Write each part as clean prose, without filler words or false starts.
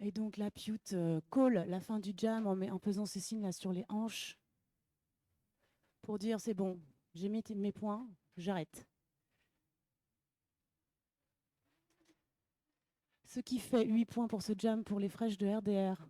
Et donc la Piute call la fin du jam en faisant ces signes là sur les hanches pour dire c'est bon, j'ai mis mes points, j'arrête. Ce qui fait 8 points pour ce jam pour les fraîches de RDR.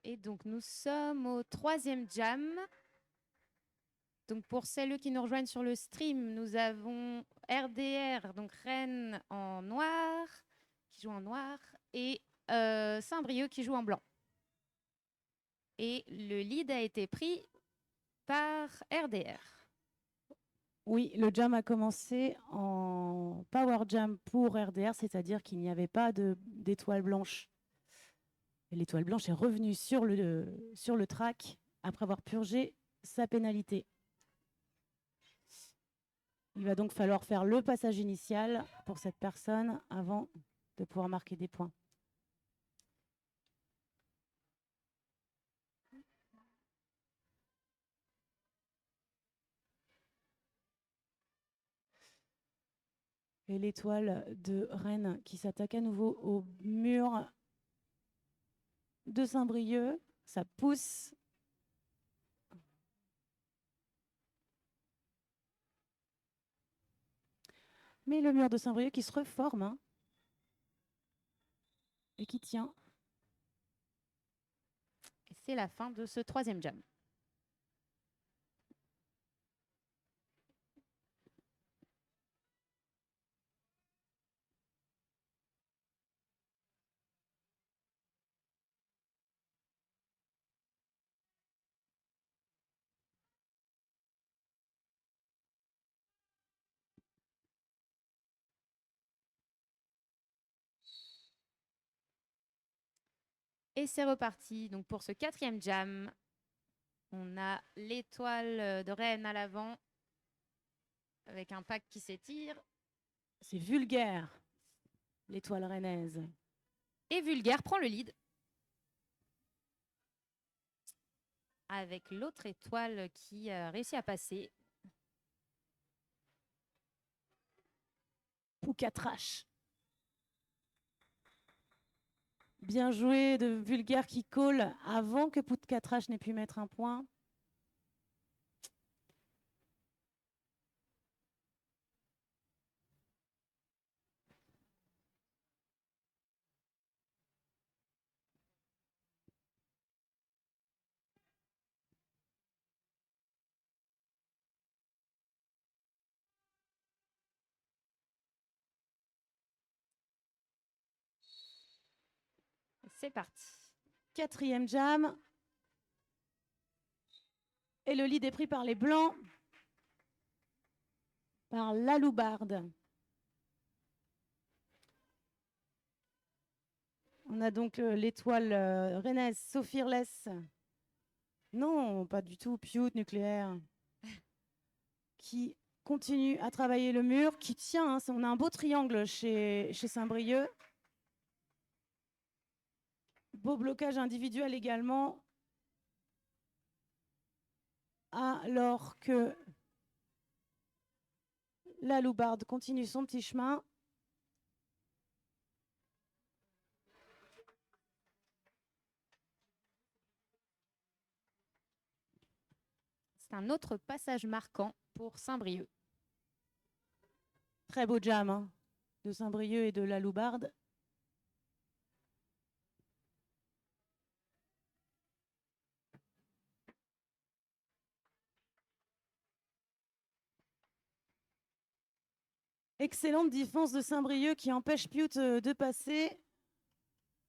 Et donc, nous sommes au troisième jam. Donc, pour celles qui nous rejoignent sur le stream, nous avons RDR, donc Rennes en noir, qui joue en noir, et Saint-Brieuc qui joue en blanc. Et le lead a été pris par RDR. Oui, le jam a commencé en power jam pour RDR, c'est-à-dire qu'il n'y avait pas d'étoile blanche. Et l'étoile blanche est revenue sur le track après avoir purgé sa pénalité. Il va donc falloir faire le passage initial pour cette personne avant de pouvoir marquer des points. Et l'étoile de Rennes qui s'attaque à nouveau au mur de Saint-Brieuc. Ça pousse. Mais le mur de Saint-Brieuc qui se reforme hein, et qui tient. Et c'est la fin de ce troisième jam. Et c'est reparti. Donc pour ce quatrième jam, on a l'étoile de Rennes à l'avant avec un pack qui s'étire. C'est vulgaire, l'étoile rennaise. Et Vulgaire prend le lead. Avec l'autre étoile qui a réussi à passer. Poucatrache. Bien joué de Vulgaire qui call avant que Poucatrache n'ait pu mettre un point. C'est parti. Quatrième jam. Et le lead est pris par les Blancs, par Laloubarde. On a donc l'étoile rennaise Sophirless. Non, pas du tout. Piute nucléaire. Qui continue à travailler le mur, qui tient. Hein, on a un beau triangle chez Saint-Brieuc. Beau blocage individuel également. Alors que la Loubarde continue son petit chemin. C'est un autre passage marquant pour Saint-Brieuc. Très beau jam hein, de Saint-Brieuc et de la Loubarde. Excellente défense de Saint-Brieuc qui empêche Piute de passer,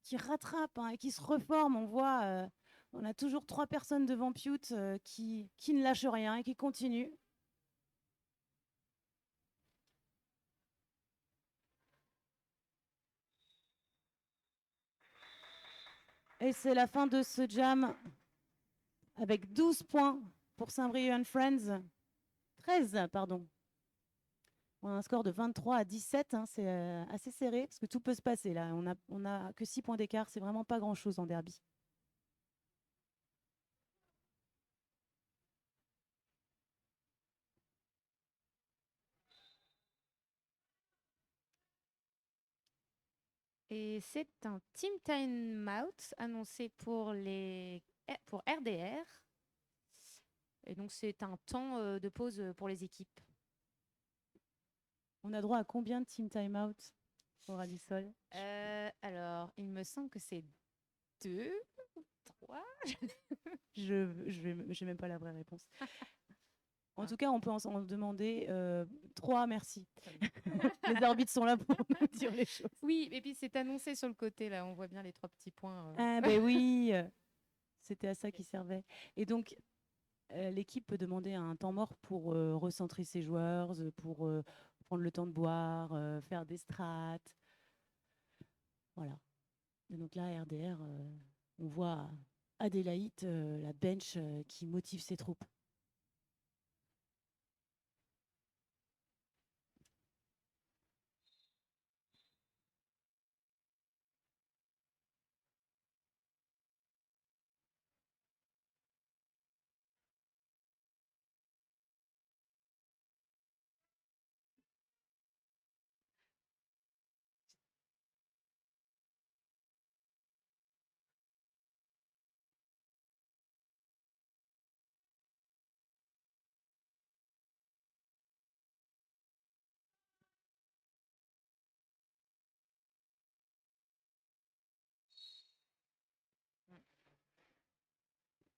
qui rattrape hein, et qui se reforme. On voit, on a toujours 3 personnes devant Piute qui ne lâchent rien et qui continuent. Et c'est la fin de ce jam avec 12 points pour Saint-Brieuc and Friends. 13, pardon. On a un score de 23-17, hein, c'est assez serré, parce que tout peut se passer là. On a que 6 points d'écart, c'est vraiment pas grand-chose en derby. Et c'est un team time-out annoncé pour RDR. Et donc, c'est un temps de pause pour les équipes. On a droit à combien de team time-out au Radisson? Alors, il me semble que c'est 2 ou 3. Je n'ai même pas la vraie réponse. En tout cas, on peut en demander 3, merci. Les arbitres sont là pour nous dire les choses. Oui, et puis c'est annoncé sur le côté, là, on voit bien les 3 petits points. Ah ben oui, c'était à ça qui servait. Et donc, l'équipe peut demander un temps mort pour recentrer ses joueurs, pour prendre le temps de boire, faire des strats. Voilà. Et donc là, RDR, on voit Adélaïde, la bench qui motive ses troupes.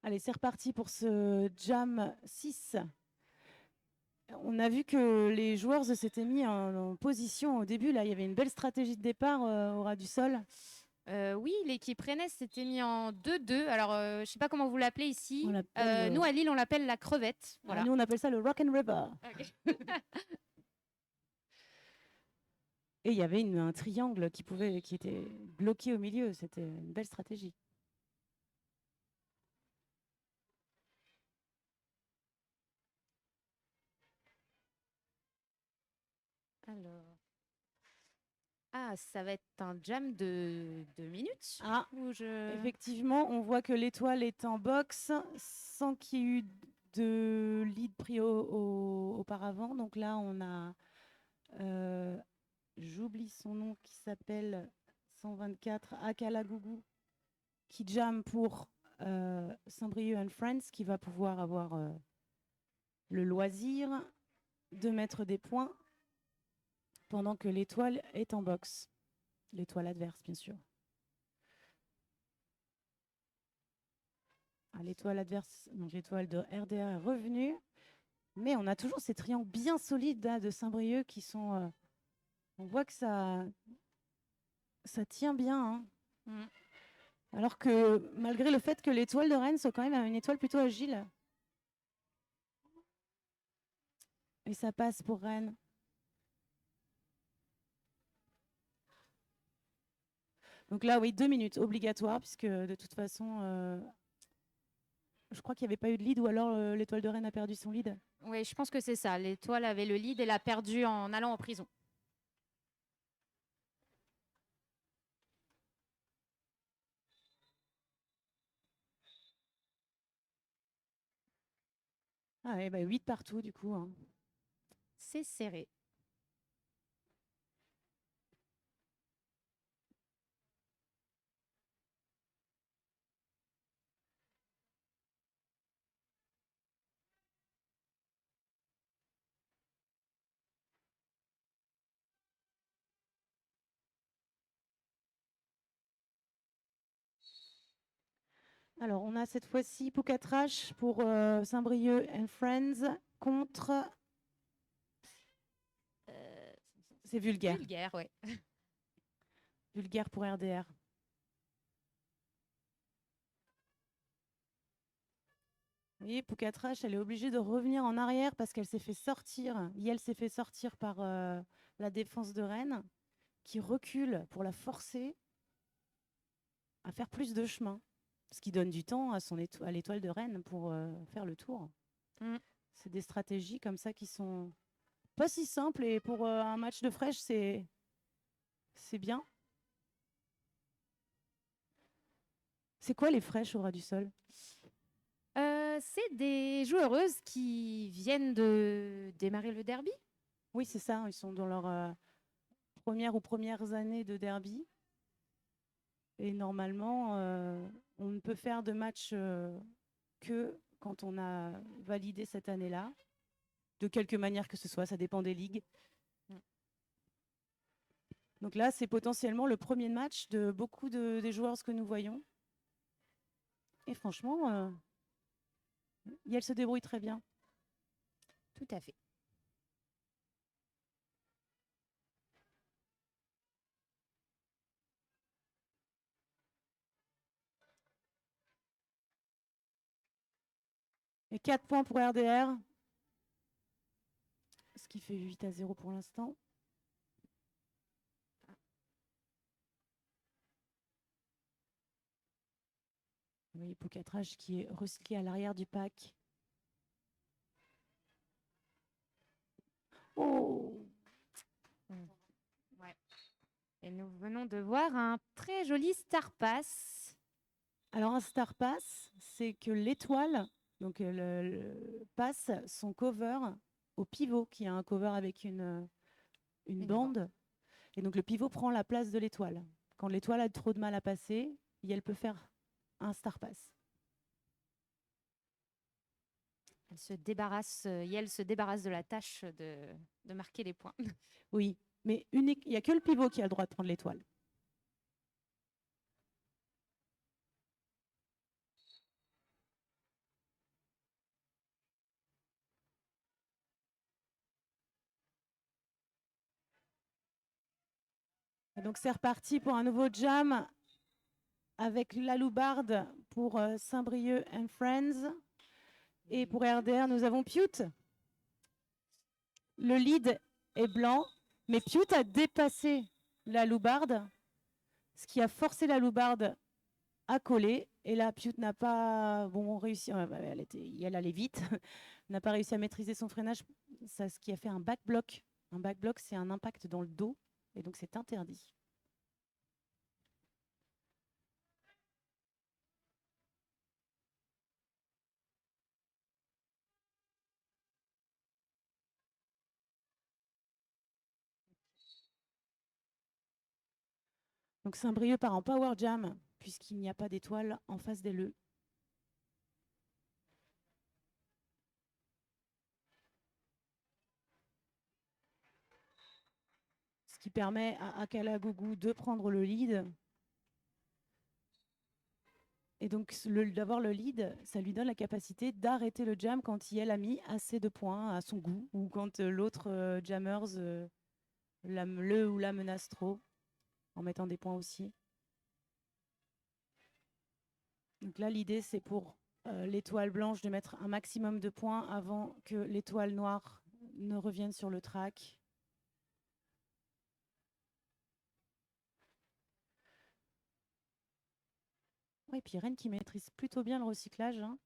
Allez, c'est reparti pour ce Jam 6. On a vu que les joueurs s'étaient mis en position au début. Là, il y avait une belle stratégie de départ au ras du sol. Oui, l'équipe Rennes s'était mis en 2-2. Alors, je ne sais pas comment vous l'appelez ici. On l'appelle, nous, à Lille, on l'appelle la crevette. Voilà. Nous, on appelle ça le Rock and River. Ok. Et il y avait un triangle qui était bloqué au milieu. C'était une belle stratégie. Alors. Ah, ça va être un jam de 2 minutes. Ah, effectivement, on voit que l'étoile est en box sans qu'il y ait eu de lead pris auparavant. Donc là, on a, j'oublie son nom, qui s'appelle 124 Akalagougou, qui jam pour Saint-Brieuc and Friends, qui va pouvoir avoir le loisir de mettre des points pendant que l'étoile est en box. L'étoile adverse, bien sûr. Ah, l'étoile adverse, donc l'étoile de RDR est revenue. Mais on a toujours ces triangles bien solides là, de Saint-Brieuc qui sont... on voit que ça tient bien. Hein. Alors que malgré le fait que l'étoile de Rennes soit quand même une étoile plutôt agile. Et ça passe pour Rennes. Donc là, oui, 2 minutes obligatoires, puisque de toute façon, je crois qu'il n'y avait pas eu de lead, ou alors l'étoile de Rennes a perdu son lead. Oui, je pense que c'est ça. L'étoile avait le lead et l'a perdu en allant en prison. Ah ouais, 8 partout, du coup. Hein. C'est serré. Alors, on a cette fois-ci Poucatrache pour Saint-Brieuc and Friends contre... c'est Vulgaire. Vulgaire, oui. Vulgaire pour RDR. Vous voyez, Poucatrache, elle est obligée de revenir en arrière parce qu'elle s'est fait sortir. Yel s'est fait sortir par la défense de Rennes, qui recule pour la forcer à faire plus de chemin. Ce qui donne du temps à l'étoile de Rennes pour faire le tour. C'est des stratégies comme ça qui sont pas si simple et pour un match de fraîche, c'est bien. C'est quoi les fraîches au ras du sol? C'est des joueuses qui viennent de démarrer le derby. Oui, c'est ça. Ils sont dans leur premières années de derby. Et normalement, on ne peut faire de match que quand on a validé cette année-là, de quelque manière que ce soit, ça dépend des ligues. Donc là, c'est potentiellement le premier match de beaucoup des joueurs que nous voyons. Et franchement, elle se débrouille très bien. Tout à fait. Et 4 points pour RDR, ce qui fait 8-0 pour l'instant. Oui, Poucatrage qui est recyclé à l'arrière du pack. Oh! Ouais. Et nous venons de voir un très joli Star Pass. Alors un Star Pass, c'est que l'étoile, donc passe son cover au pivot, qui a un cover avec une bande. Et donc le pivot prend la place de l'étoile. Quand l'étoile a trop de mal à passer, elle peut faire un Star Pass. Yel se débarrasse de la tâche de marquer les points. Oui, mais il n'y a que le pivot qui a le droit de prendre l'étoile. Et donc c'est reparti pour un nouveau jam avec la loubarde pour Saint-Brieuc and Friends. Et pour RDR, nous avons Piute. Le lead est blanc, mais Piute a dépassé la loubarde, ce qui a forcé la loubarde à coller. Et là, Piute n'a pas réussi. Elle allait vite, n'a pas réussi à maîtriser son freinage, ce qui a fait un back block. Un back block, c'est un impact dans le dos, et donc c'est interdit. Donc Saint-Brieuc part en power jam, puisqu'il n'y a pas d'étoile en face des LE. Ce qui permet à Akalagougou de prendre le lead. Et donc, d'avoir le lead, ça lui donne la capacité d'arrêter le jam quand elle a mis assez de points à son goût, ou quand l'autre jammers le ou la menace trop, en mettant des points aussi. Donc là, l'idée, c'est pour l'étoile blanche de mettre un maximum de points avant que l'étoile noire ne revienne sur le track. Oui, puis Rennes qui maîtrise plutôt bien le recyclage. Hein.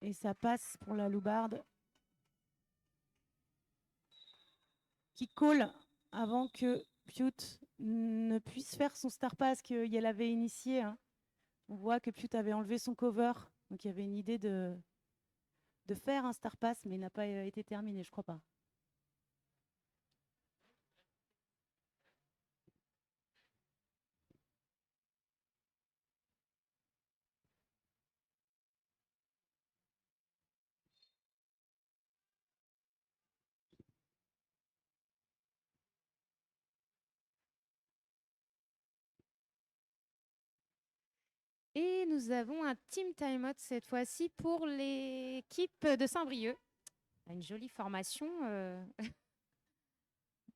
Et ça passe pour la loubarde qui colle avant que Piute ne puisse faire son star pass qu'elle avait initié. Hein. On voit que Piute avait enlevé son cover. Donc il y avait une idée de faire un star pass, mais il n'a pas été terminé, je crois pas. Et nous avons un team timeout cette fois-ci pour l'équipe de Saint-Brieuc. Une jolie formation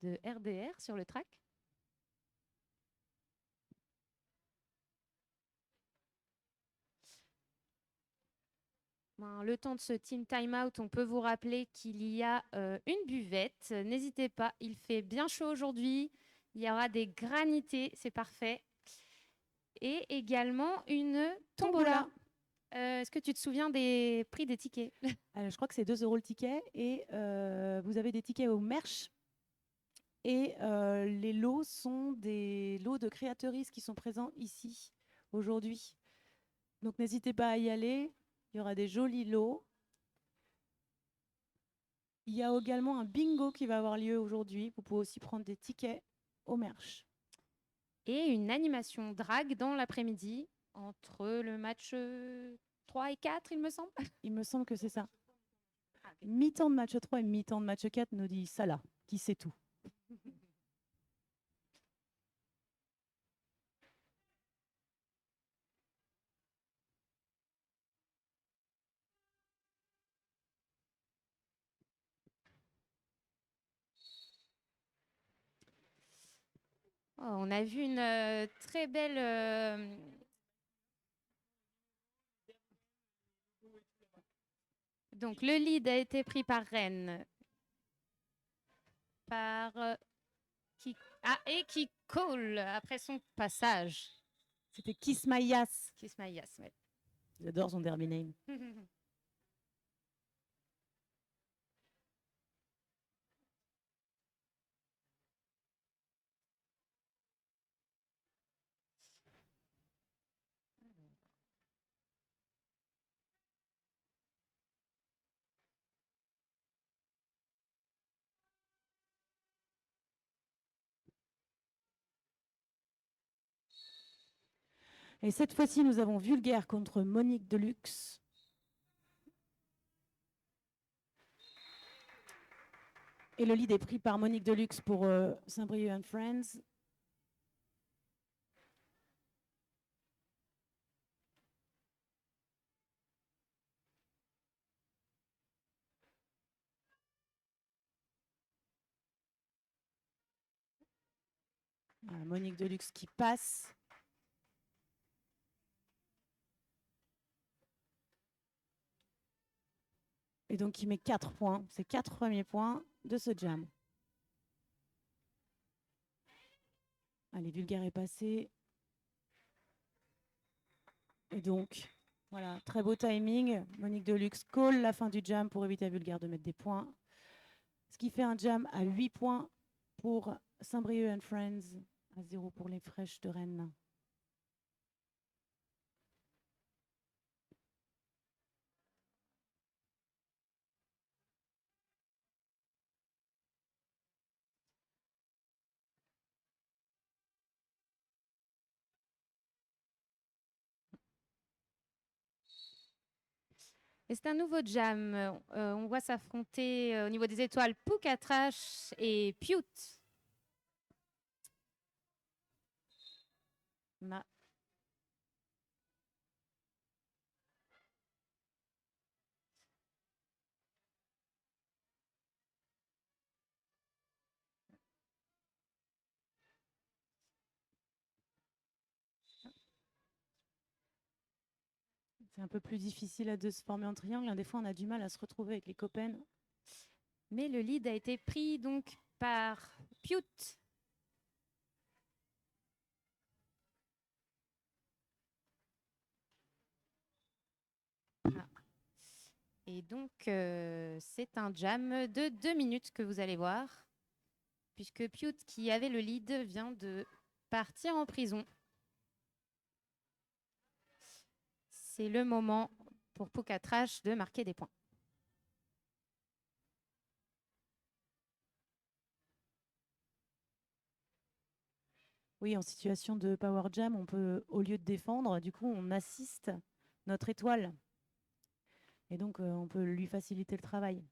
de RDR sur le track. Le temps de ce team timeout, on peut vous rappeler qu'il y a une buvette. N'hésitez pas, il fait bien chaud aujourd'hui. Il y aura des granités, c'est parfait. Et également une tombola. Est-ce que tu te souviens des prix des tickets? Je crois que c'est 2 € le ticket et vous avez des tickets au merch et les lots sont des lots de créateuristes qui sont présents ici aujourd'hui. Donc n'hésitez pas à y aller, il y aura des jolis lots. Il y a également un bingo qui va avoir lieu aujourd'hui. Vous pouvez aussi prendre des tickets au merch. Et une animation drague dans l'après-midi entre le match 3 et 4, il me semble. Il me semble que c'est ça. Mi-temps de match 3 et mi-temps de match 4, nous dit Salah, qui sait tout. Oh, on a vu une très belle... Donc, le lead a été pris par Rennes. Par... et qui colle après son passage. C'était Kiss My Yass. Kiss My Yass, ouais. J'adore son derby name. Et cette fois-ci, nous avons Vulgaire contre Monique Deluxe. Et le lead est pris par Monique Deluxe pour Saint-Brieuc and Friends. Voilà, Monique Deluxe qui passe. Et donc, il met 4 points. C'est 4 premiers points de ce jam. Allez, Vulgaire est passé. Et donc, voilà, très beau timing. Monique Deluxe call la fin du jam pour éviter à Vulgaire de mettre des points. Ce qui fait un jam à 8 points pour Saint-Brieuc and Friends, à 0 pour les Fraîches de Rennes. Et c'est un nouveau jam. On voit s'affronter au niveau des étoiles Poucatrash et Pute. C'est un peu plus difficile de se former en triangle. Des fois, on a du mal à se retrouver avec les copains. Mais le lead a été pris donc par Pute. Ah. Et donc, c'est un jam de 2 minutes que vous allez voir, puisque Pute, qui avait le lead, vient de partir en prison. C'est le moment pour Poucatrash de marquer des points. Oui, en situation de power jam, on peut, au lieu de défendre, du coup, on assiste notre étoile. Et donc, on peut lui faciliter le travail.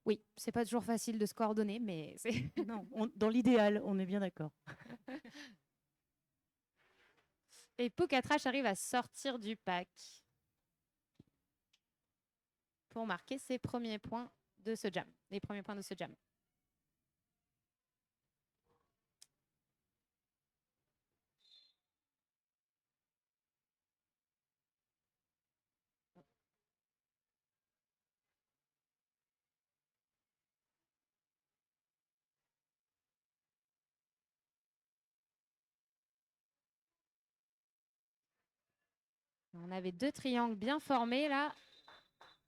Oui, c'est pas toujours facile de se coordonner, mais c'est... Non, dans l'idéal, on est bien d'accord. Et Poucatrash arrive à sortir du pack pour marquer ses premiers points de ce jam, les premiers points de ce jam. On avait 2 triangles bien formés là.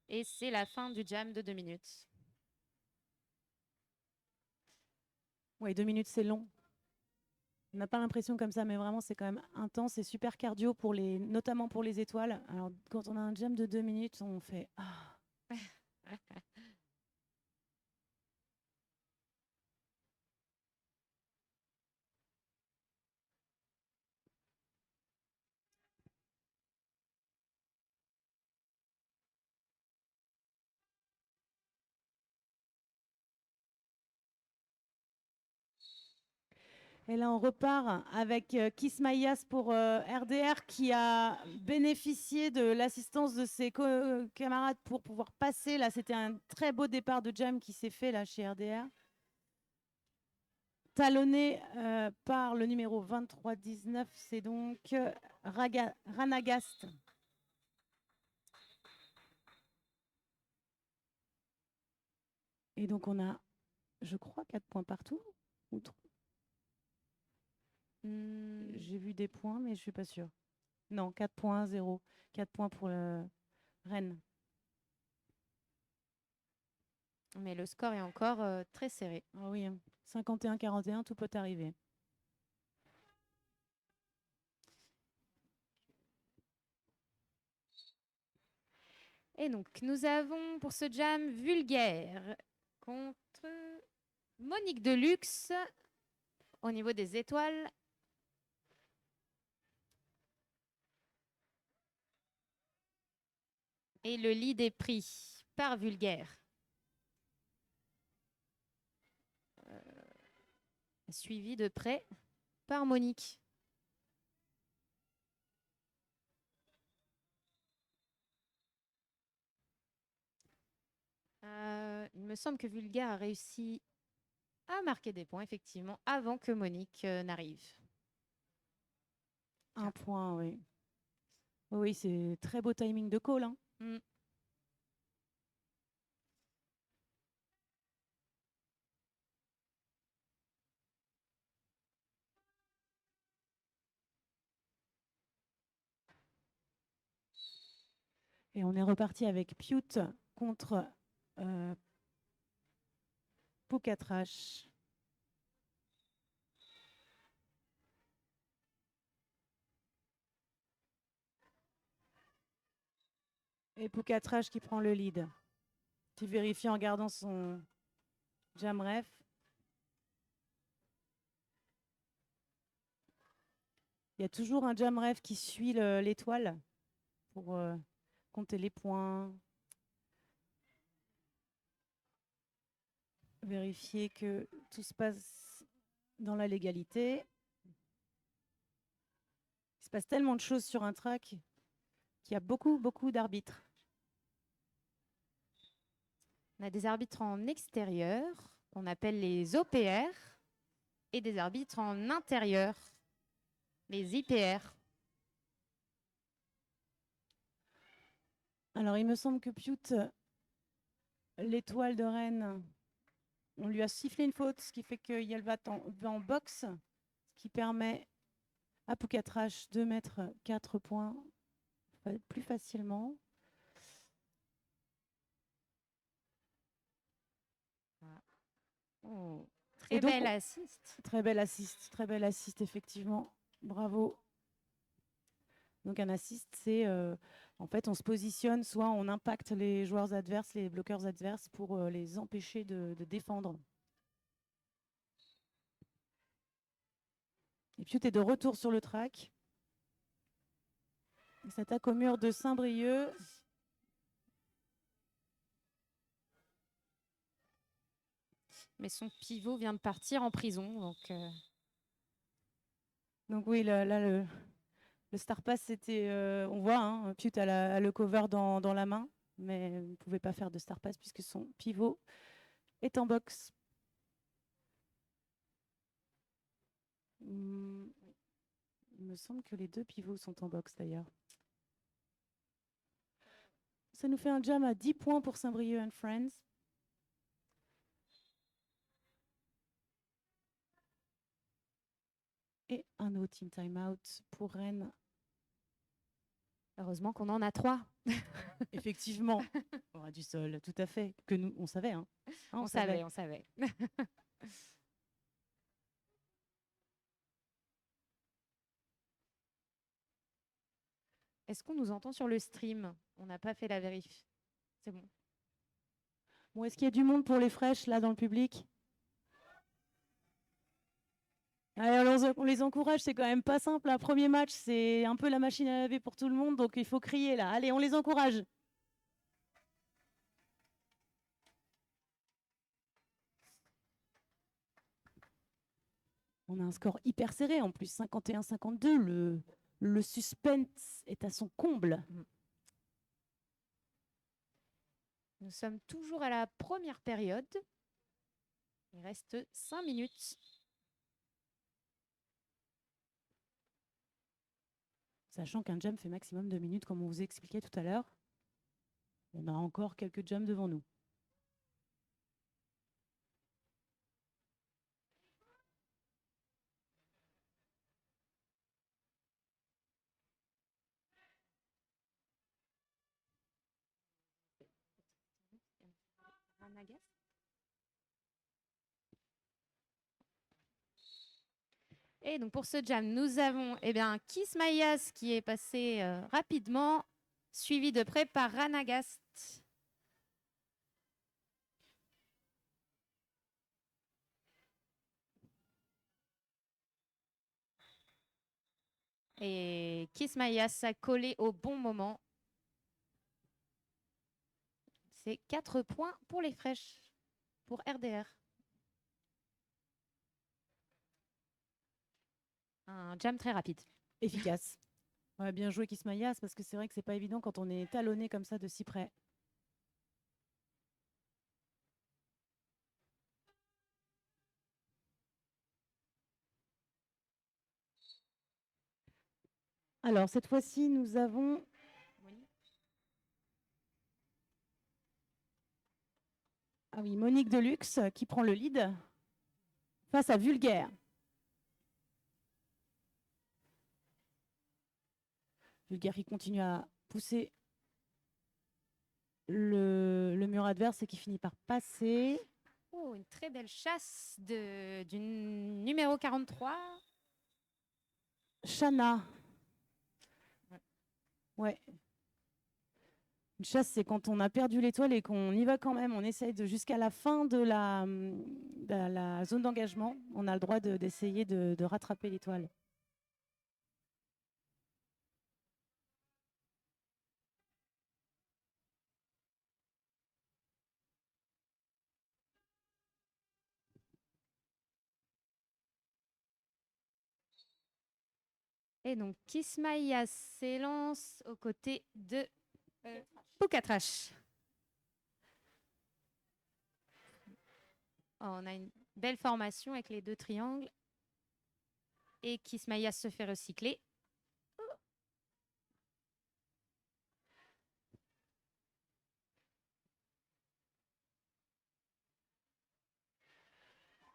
Et c'est la fin du jam de 2 minutes. Ouais, 2 minutes, c'est long. On n'a pas l'impression comme ça, mais vraiment, c'est quand même intense et super cardio, notamment pour les étoiles. Alors, quand on a un jam de 2 minutes, on fait... Ah. Et là, on repart avec Kismaïas pour RDR qui a bénéficié de l'assistance de ses camarades pour pouvoir passer. Là, c'était un très beau départ de jam qui s'est fait là chez RDR. Talonné par le numéro 23-19, c'est donc Ranagast. Et donc, on a, je crois, 4 points partout. Ou 3. J'ai vu des points, mais je ne suis pas sûre. Non, 4 points, 0. 4 points pour Rennes. Mais le score est encore très serré. Ah oui, 51-41, tout peut arriver. Et donc, nous avons pour ce jam Vulgaire contre Monique Deluxe au niveau des étoiles. Et le lead est pris par Vulgaire. Suivi de près par Monique. Il me semble que Vulgaire a réussi à marquer des points, effectivement, avant que Monique n'arrive. Un point, oui. Oui, c'est très beau timing de call. Hein. Et on est reparti avec Piute contre Poucatrache. Et Poucatrache qui prend le lead. Qui vérifie en gardant son jam ref. Il y a toujours un jam ref qui suit l'étoile pour compter les points. Vérifier que tout se passe dans la légalité. Il se passe tellement de choses sur un track qu'il y a beaucoup, beaucoup d'arbitres. On a des arbitres en extérieur, qu'on appelle les OPR, et des arbitres en intérieur, les IPR. Alors, il me semble que Piute, l'étoile de Rennes, on lui a sifflé une faute, ce qui fait qu'elle va en boxe, ce qui permet à Poucatrache de mettre 4 points plus facilement. Oh, très belle assist. Très belle assist, effectivement. Bravo. Donc un assist, c'est en fait on se positionne, soit on impacte les joueurs adverses, les bloqueurs adverses pour les empêcher de défendre. Et puis tu es de retour sur le track. Il s'attaque au mur de Saint-Brieuc. Mais son pivot vient de partir en prison. Donc oui, là le Star Pass, c'était, on voit, hein, Piute a le cover dans la main, mais vous ne pouvez pas faire de Star Pass puisque son pivot est en boxe. Il me semble que les 2 pivots sont en boxe d'ailleurs. Ça nous fait un jam à 10 points pour Saint-Brieuc and Friends. Et un autre team timeout pour Rennes. Heureusement qu'on en a 3. Effectivement, on aura du sol, tout à fait. Que nous, on savait. Hein. On savait. Est-ce qu'on nous entend sur le stream? On n'a pas fait la vérif. C'est bon. Bon, est-ce qu'il y a du monde pour les fraîches, là, dans le public? Allez, on les encourage, c'est quand même pas simple. Un premier match, c'est un peu la machine à laver pour tout le monde, donc il faut crier là. Allez, on les encourage. On a un score hyper serré en plus, 51-52. Le suspense est à son comble. Nous sommes toujours à la première période. Il reste 5 minutes. Sachant qu'un jam fait maximum 2 minutes, comme on vous expliquait tout à l'heure. On a encore quelques jams devant nous. Et donc pour ce jam, nous avons Kiss Mayas qui est passé rapidement, suivi de près par Ranagast. Et Kiss Mayas a collé au bon moment. C'est 4 points pour les fraîches, pour RDR. Un jam très rapide. Efficace. Ouais, bien joué Kiss Mayas, parce que c'est vrai que c'est pas évident quand on est talonné comme ça de si près. Alors, cette fois-ci, nous avons Monique Deluxe qui prend le lead face à Vulgaire. Vulgaire qui continue à pousser le mur adverse et qui finit par passer. Oh, une très belle chasse du numéro 43. Shana. Ouais. Une chasse, c'est quand on a perdu l'étoile et qu'on y va quand même. On essaye jusqu'à la fin de la zone d'engagement. On a le droit d'essayer de rattraper l'étoile. Et donc, Kismaïa s'élance aux côtés de Poukatrash. Oh, on a une belle formation avec les 2 triangles. Et Kismaïa se fait recycler.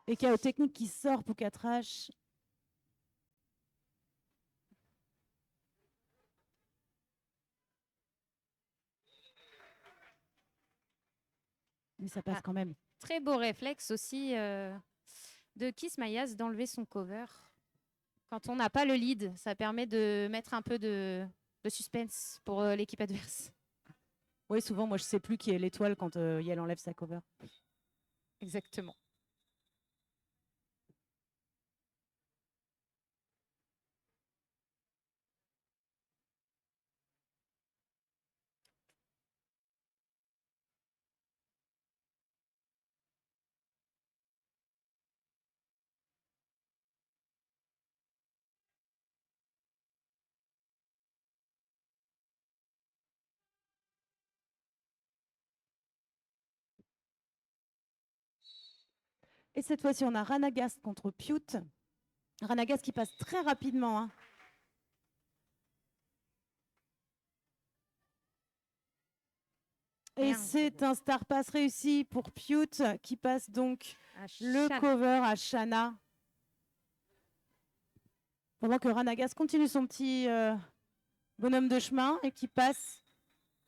Et chaos technique qui sort Poukatrash. Mais ça passe quand même. Très beau réflexe aussi de Kiss Mayas d'enlever son cover. Quand on n'a pas le lead, ça permet de mettre un peu de suspense pour l'équipe adverse. Oui, souvent, moi, je ne sais plus qui est l'étoile quand Yael enlève sa cover. Exactement. Et cette fois-ci, on a Ranagast contre Piute. Ranagast qui passe très rapidement. Hein. Et c'est un star pass réussi pour Piute qui passe donc le cover à Shana. Pendant que Ranagast continue son petit bonhomme de chemin et qui passe,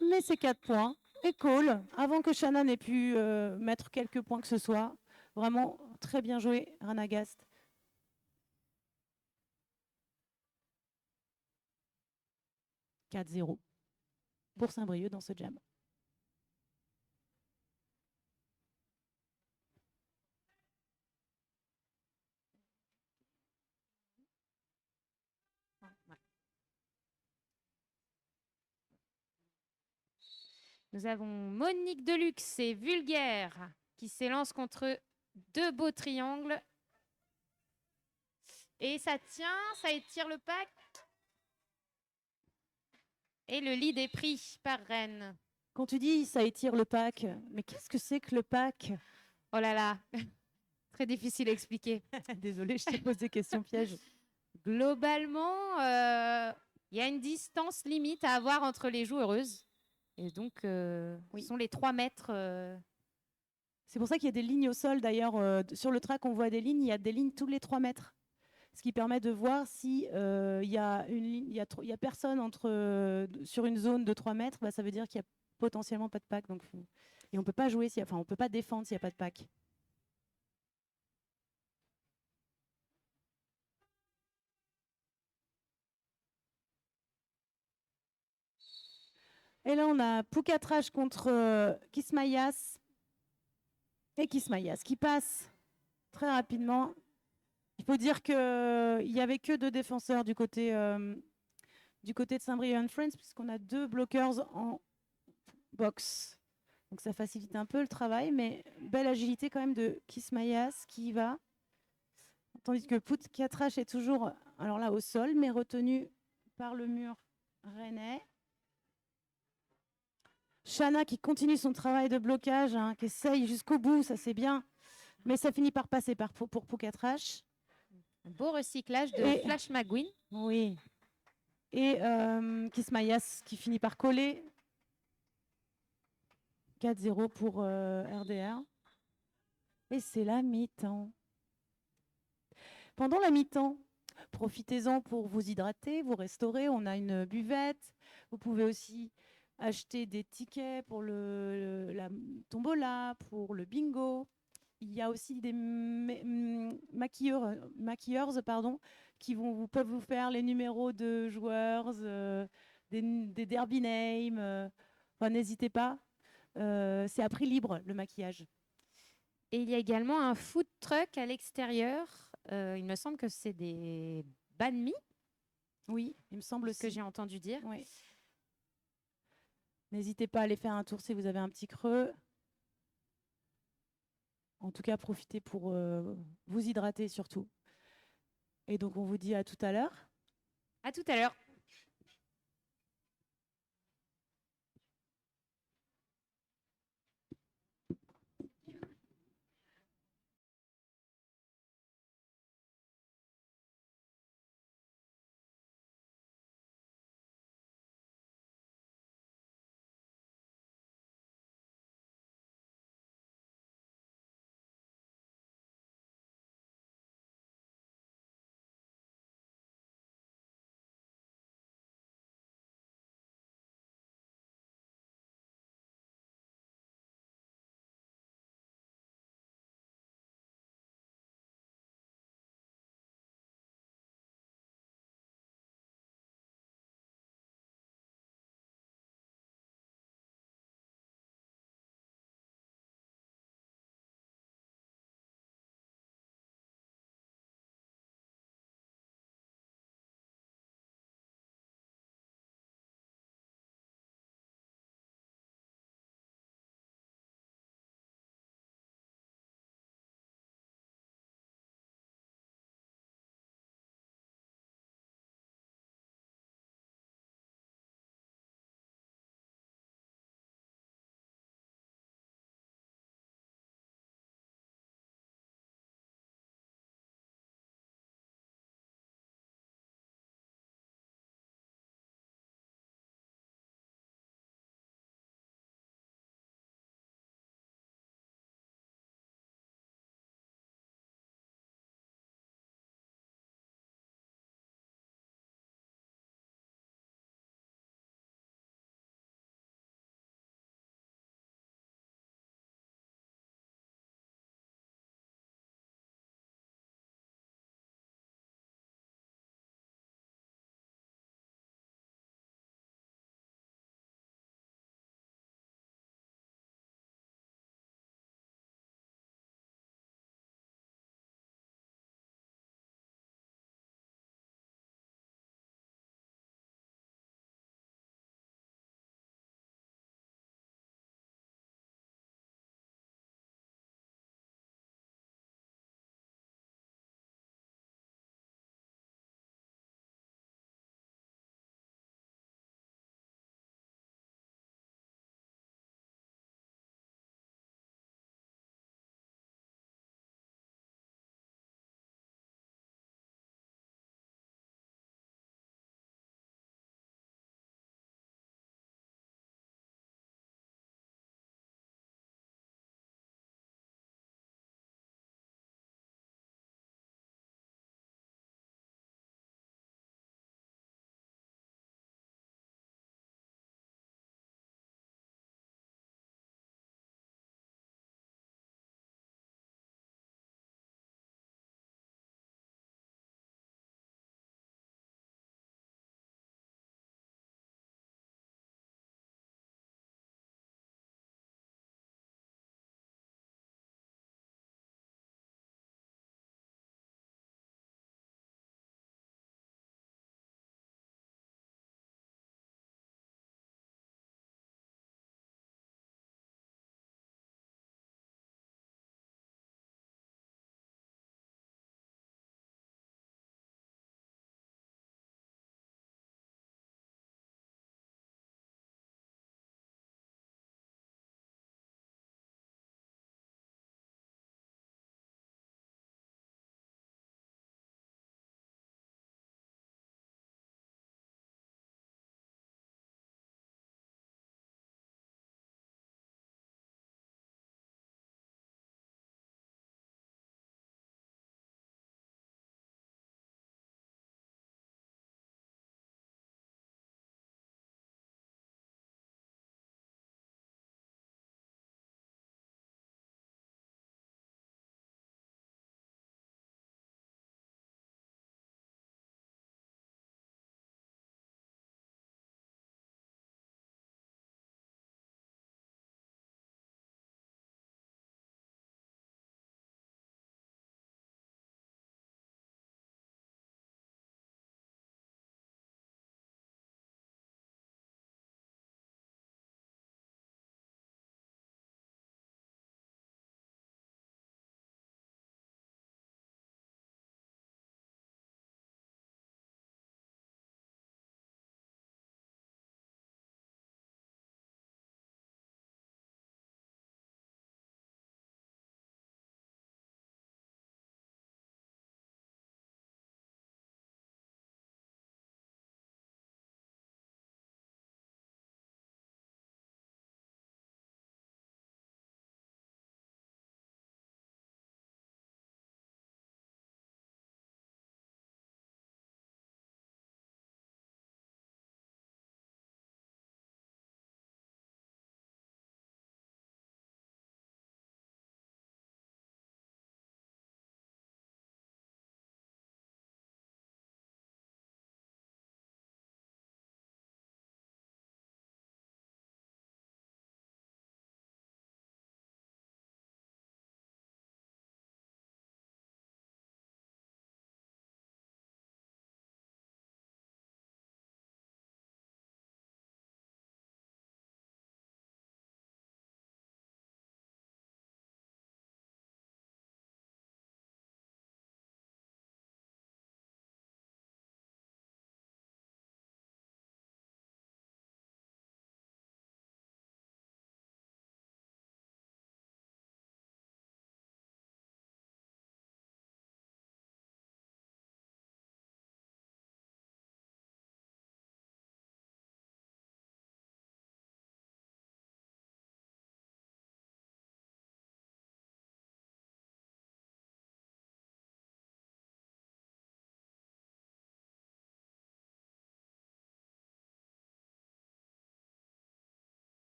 met ses 4 points et call avant que Shanna n'ait pu mettre quelques points que ce soit. Vraiment très bien joué, Ranagast. « 4-0 pour Saint-Brieuc dans ce jam. Nous avons Monique Deluxe et Vulgaire qui s'élancent contre 2 beaux triangles. Et ça tient, ça étire le pack. Et le lead est pris par Rennes. Quand tu dis ça étire le pack, mais qu'est-ce que c'est que le pack? Oh là là, très difficile à expliquer. Désolée, je te pose des questions pièges. Globalement, il y a une distance limite à avoir entre les joueuses. Et donc, ce sont les 3 mètres. C'est pour ça qu'il y a des lignes au sol. D'ailleurs, sur le track, on voit des lignes. Il y a des lignes tous les 3 mètres. Ce qui permet de voir si il y a personne sur une zone de 3 mètres, bah, ça veut dire qu'il n'y a potentiellement pas de pack. Donc, et on peut pas jouer, on peut pas défendre s'il n'y a pas de pack. Et là, on a Poucatrash contre Kismayas. Et Kismayas qui passe très rapidement. Il faut dire qu'il n'y avait que 2 défenseurs du côté de Saint-Brieuc Friends, puisqu'on a 2 bloqueurs en box. Donc ça facilite un peu le travail, mais belle agilité quand même de Kismayas qui y va. Tandis que Poucatrash est toujours, alors là, au sol, mais retenu par le mur rennais. Shanna qui continue son travail de blocage, qui essaye jusqu'au bout, ça c'est bien. Mais ça finit par passer pour Poucatrash. Un beau recyclage de Flash McGuinn. Oui. Et Kismayas qui finit par coller. 4-0 pour RDR. Et c'est la mi-temps. Pendant la mi-temps, profitez-en pour vous hydrater, vous restaurer. On a une buvette. Vous pouvez aussi acheter des tickets pour la tombola, pour le bingo. Il y a aussi des maquilleurs qui peuvent vous faire les numéros de joueurs, des derby names. N'hésitez pas. C'est à prix libre, le maquillage. Et il y a également un food truck à l'extérieur. Il me semble que c'est des banh mi. Oui, il me semble ce que j'ai entendu dire. Oui. N'hésitez pas à aller faire un tour si vous avez un petit creux. En tout cas, profitez pour vous hydrater surtout. Et donc, on vous dit à tout à l'heure. À tout à l'heure.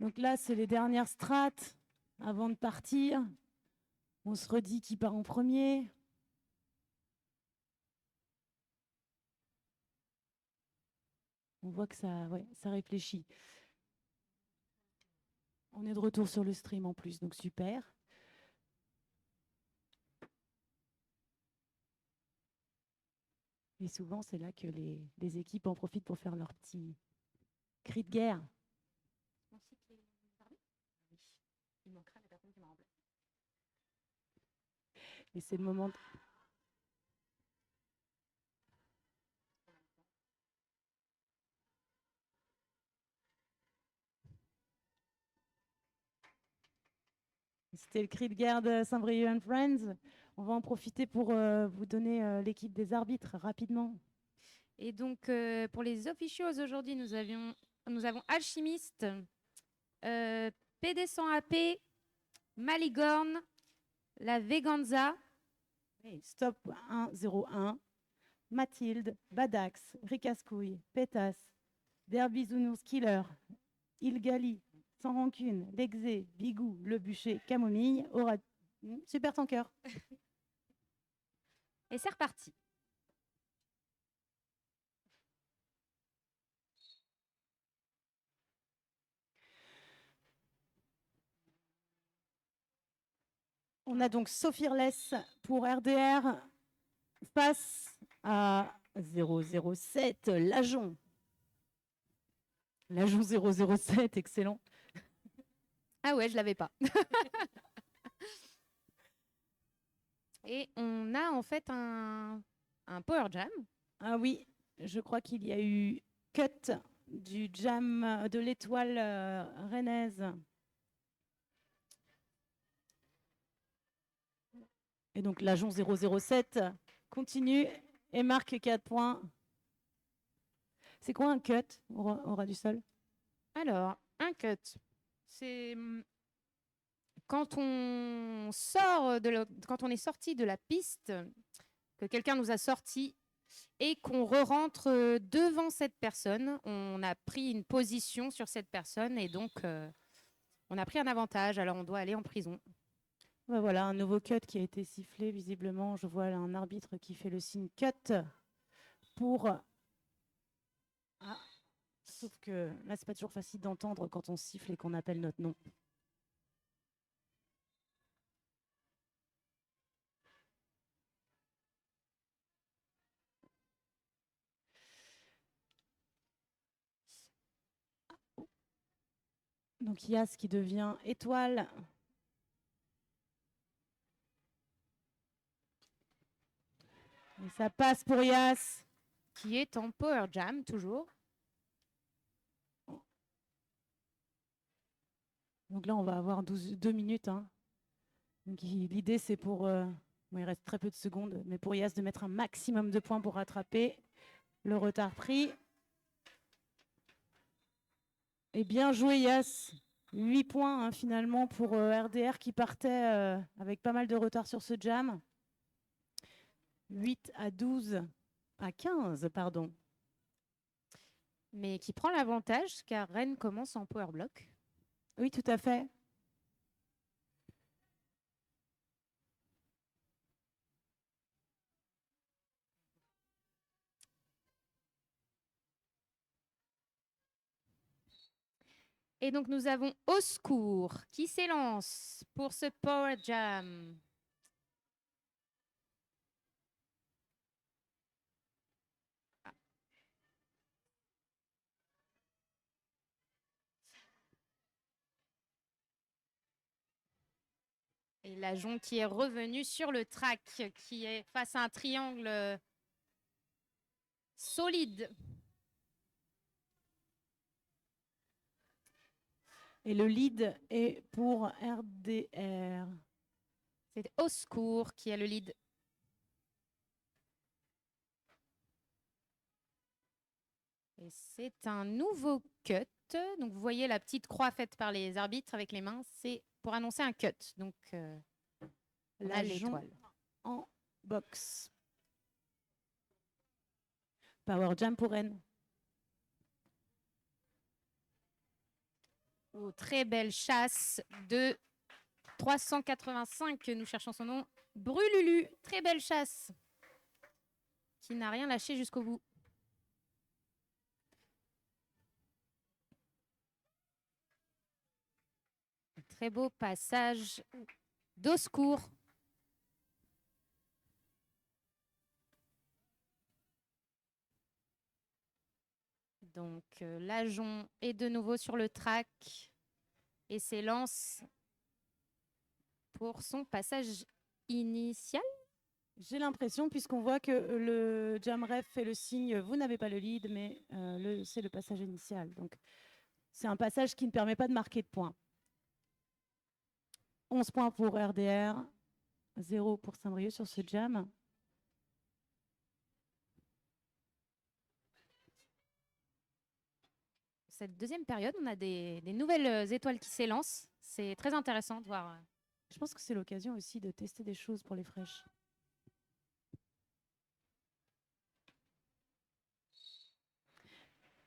Donc là, c'est les dernières strates avant de partir. On se redit qui part en premier. On voit que ça réfléchit. On est de retour sur le stream en plus, donc super. Et souvent, c'est là que les équipes en profitent pour faire leur petit cri de guerre. Et c'est le moment. C'était le cri de guerre de Saint-Brieuc and Friends. On va en profiter pour vous donner l'équipe des arbitres rapidement. Et donc, pour les officials aujourd'hui, nous avons Alchimiste, PD100AP, Malicorne, la Veganza. Stop 101, Mathilde, Badax, Ricascouille, Pétasse, Derbysounours Killer, Ilgali, Sans Rancune, Lexé, Bigou, Le Bûcher, Camomille, Super Tanker. Et c'est reparti. On a donc Sophirless pour RDR face à 007, Lajon. Lajon 007, excellent. Ah ouais, je l'avais pas. Et on a en fait un Power Jam. Ah oui, je crois qu'il y a eu cut du jam de l'étoile rennaise. Et donc l'agent 007 continue et marque 4 points. C'est quoi un cut au ras du sol? Alors, un cut, c'est quand on est sorti de la piste, que quelqu'un nous a sorti et qu'on re-rentre devant cette personne, on a pris une position sur cette personne et donc on a pris un avantage, alors on doit aller en prison. Ben voilà, un nouveau cut qui a été sifflé, visiblement. Je vois là un arbitre qui fait le signe cut pour... Ah, sauf que là, c'est pas toujours facile d'entendre quand on siffle et qu'on appelle notre nom. Donc Yas qui devient étoile. Et ça passe pour Yas. Qui est en Power Jam, toujours. Donc là, on va avoir 2 minutes. Hein. L'idée, c'est pour... bon, il reste très peu de secondes, mais pour Yas de mettre un maximum de points pour rattraper le retard pris. Et bien joué, Yas. 8 points, hein, finalement, pour RDR qui partait avec pas mal de retard sur ce jam. 8 à 12, à 15, pardon. Mais qui prend l'avantage car Rennes commence en Power Block. Oui, tout à fait. Et donc nous avons Au secours qui s'élance pour ce Power Jam. Et l'agent qui est revenu sur le track, qui est face à un triangle solide. Et le lead est pour RDR. C'est Au secours qui a le lead. Et c'est un nouveau cut. Donc vous voyez la petite croix faite par les arbitres avec les mains, c'est pour annoncer un cut. Donc l'étoile en box. Power Jam pour Rennes. Oh, très belle chasse de 385, nous cherchons son nom. Brululu, très belle chasse, qui n'a rien lâché jusqu'au bout. Très beau passage d'Oscourt. Donc, Lajon est de nouveau sur le track et s'élance pour son passage initial. J'ai l'impression, puisqu'on voit que le jam ref fait le signe, vous n'avez pas le lead, mais c'est le passage initial. Donc, c'est un passage qui ne permet pas de marquer de points. 11 points pour RDR, 0 pour Saint-Brieuc sur ce jam. Cette deuxième période, on a des nouvelles étoiles qui s'élancent. C'est très intéressant de voir. Je pense que c'est l'occasion aussi de tester des choses pour les fraîches.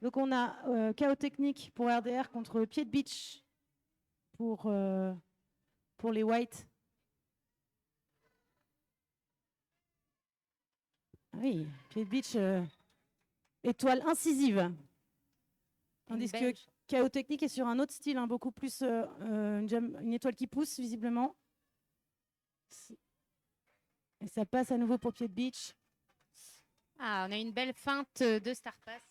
Donc on a chaos technique pour RDR contre pied de beach pour les whites. Ah oui, pied de beach, étoile incisive. Tandis que chaos technique est sur un autre style, hein, beaucoup plus une étoile qui pousse visiblement. Et ça passe à nouveau pour pied de beach. Ah, on a une belle feinte de Star Pass.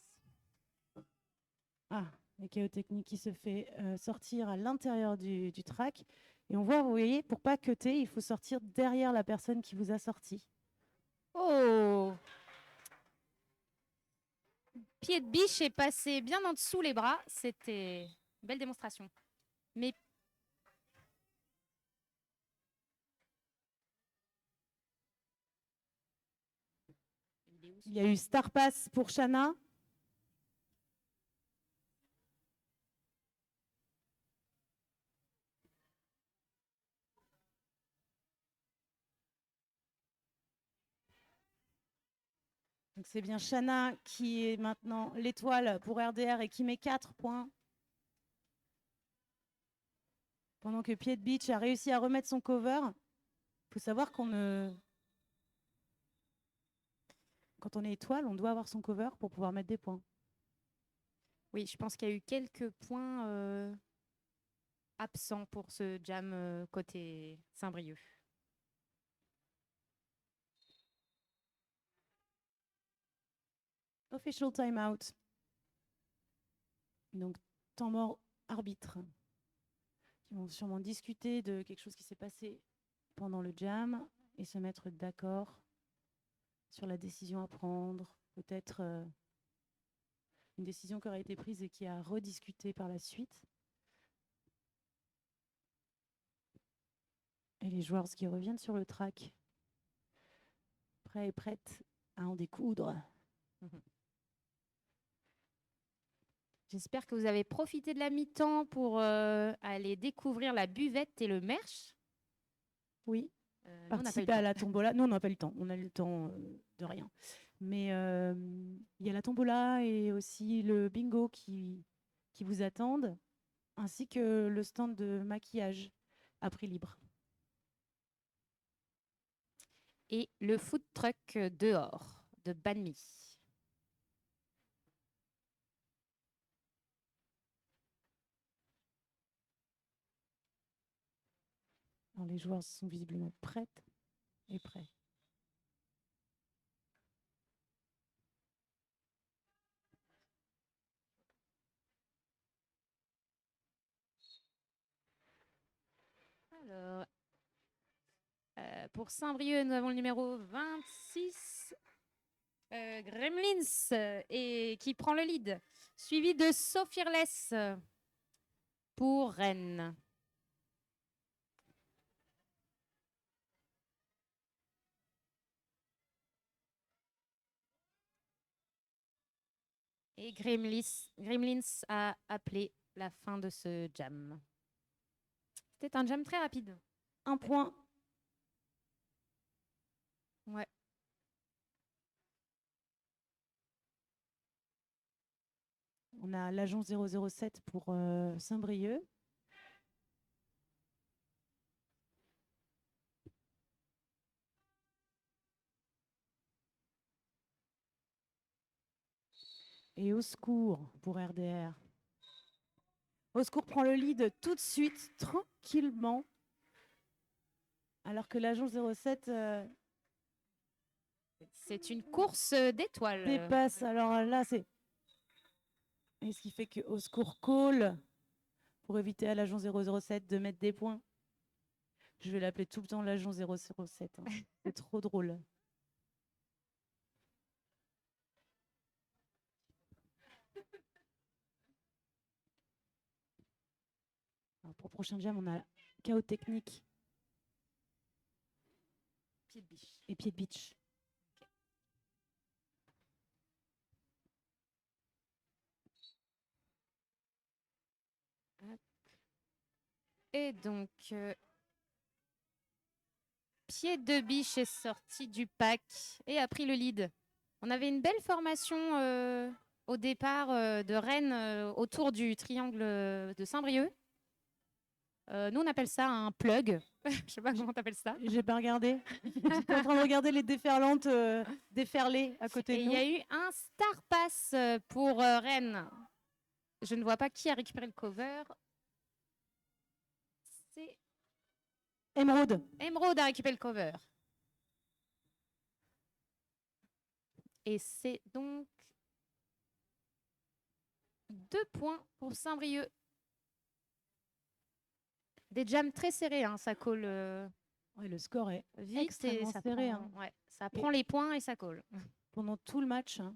Ah, et chaos technique qui se fait sortir à l'intérieur du track. Et on voit, vous voyez, pour pas cutter, il faut sortir derrière la personne qui vous a sorti. Oh! Pied de biche est passé bien en dessous les bras. C'était une belle démonstration. Mais il y a eu Star Pass pour Shana. Donc c'est bien Shana qui est maintenant l'étoile pour RDR et qui met 4 points. Pendant que Pied de Beach a réussi à remettre son cover. Il faut savoir quand on est étoile, on doit avoir son cover pour pouvoir mettre des points. oui, je pense qu'il y a eu quelques points absents pour ce jam côté Saint-Brieuc. Official timeout. Donc, temps mort arbitre. Ils vont sûrement discuter de quelque chose qui s'est passé pendant le jam et se mettre d'accord sur la décision à prendre. Peut-être une décision qui aurait été prise et qui a rediscuté par la suite. Et les joueurs qui reviennent sur le track, prêts et prêtes à en découdre. J'espère que vous avez profité de la mi-temps pour aller découvrir la buvette et le merch. Oui, participer à la tombola. Non, on n'a pas eu le temps. On a eu le temps de rien. Mais il y a la tombola et aussi le bingo qui vous attendent, ainsi que le stand de maquillage à prix libre. Et le food truck dehors de Banmi. Alors, les joueurs sont visiblement prêtes et prêts. Alors, pour Saint-Brieuc, nous avons le numéro 26, Gremlins, et qui prend le lead, suivi de So Fearless pour Rennes. Et Gremlins a appelé la fin de ce jam. C'était un jam très rapide. 1 point. Ouais. On a l'agent 007 pour Saint-Brieuc. Et Au secours pour RDR. Au secours prend le lead tout de suite, tranquillement. Alors que l'agent 07 C'est une course d'étoiles. dépasse. Alors là, c'est. Et ce qui fait que Au secours call pour éviter à l'agent 007 de mettre des points. Je vais l'appeler tout le temps l'agent 007. Hein. C'est trop drôle. Alors pour le prochain jam, on a chaos technique Pied de biche. et pied de beach. Et donc, pied de biche est sorti du pack et a pris le lead. On avait une belle formation au départ de Rennes autour du triangle de Saint-Brieuc. Nous, on appelle ça un plug. Je sais pas comment tu appelles ça. J'ai pas regardé. J'étais en train de regarder les déferlantes déferler à côté Et de il nous. y a eu un star pass pour Rennes. Je ne vois pas qui a récupéré le cover. C'est Émeraude. Emeraude a récupéré le cover. Et c'est donc 2 points pour Saint-Brieuc. Des jams très serrés, hein, ça colle Ouais, le score est vite extrêmement ça serré. prend, Hein. ouais, ça prend les points et ça colle. Pendant tout le match. Hein.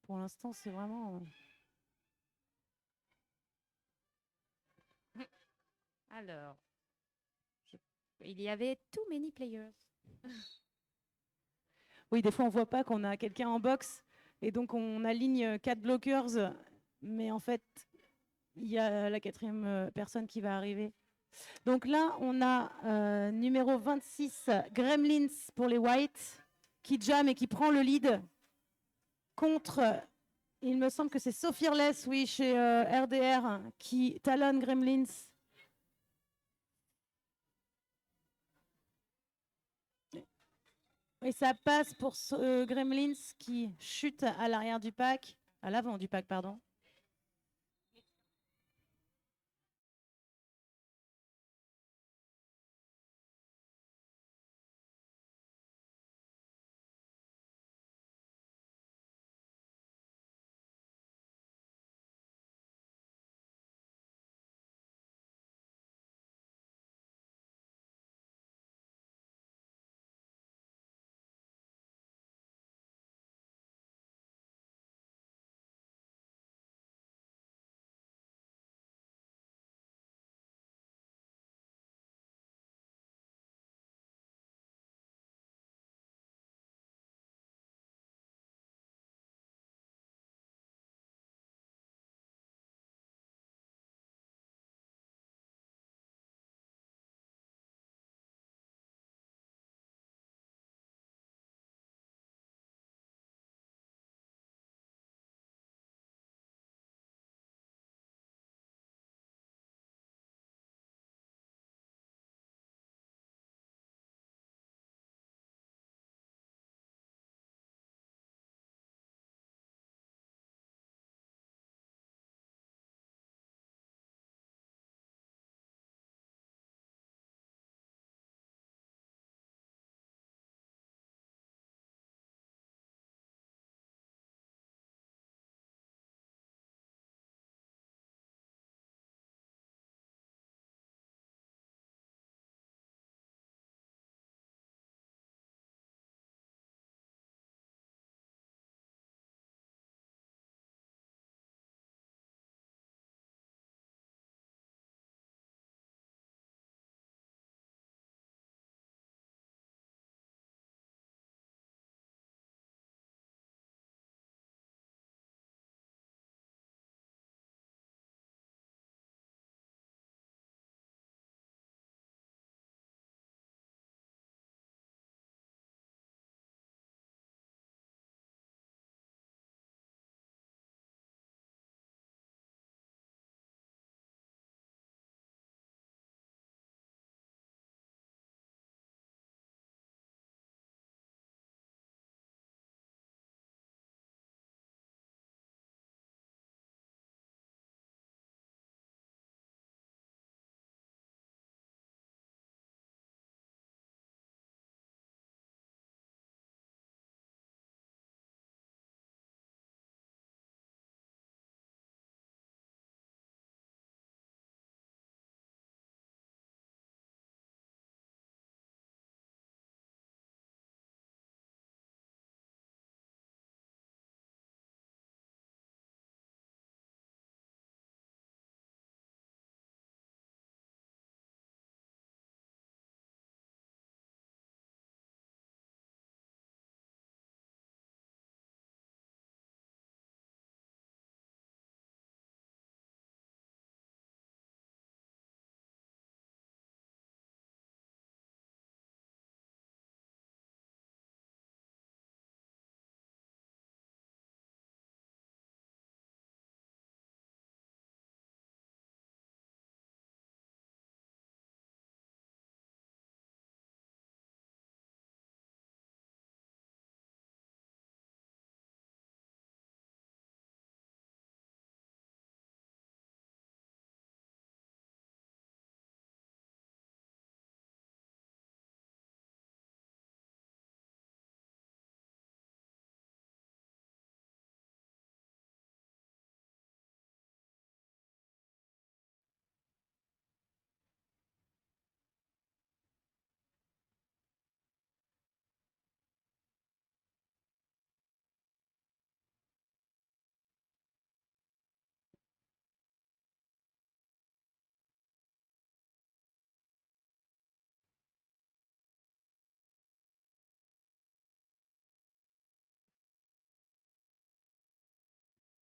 Pour l'instant, c'est vraiment. Alors, il y avait too many players. Oui, des fois, on voit pas qu'on a quelqu'un en box et donc on aligne 4 blockers, mais en fait, il y a la 4e personne qui va arriver. Donc là, on a numéro 26, Gremlins pour les Whites, qui jam et qui prend le lead contre, il me semble que c'est So Fearless, oui, chez RDR, qui talonne Gremlins. Et ça passe pour Gremlins qui chute à l'arrière du pack, à l'avant du pack, pardon.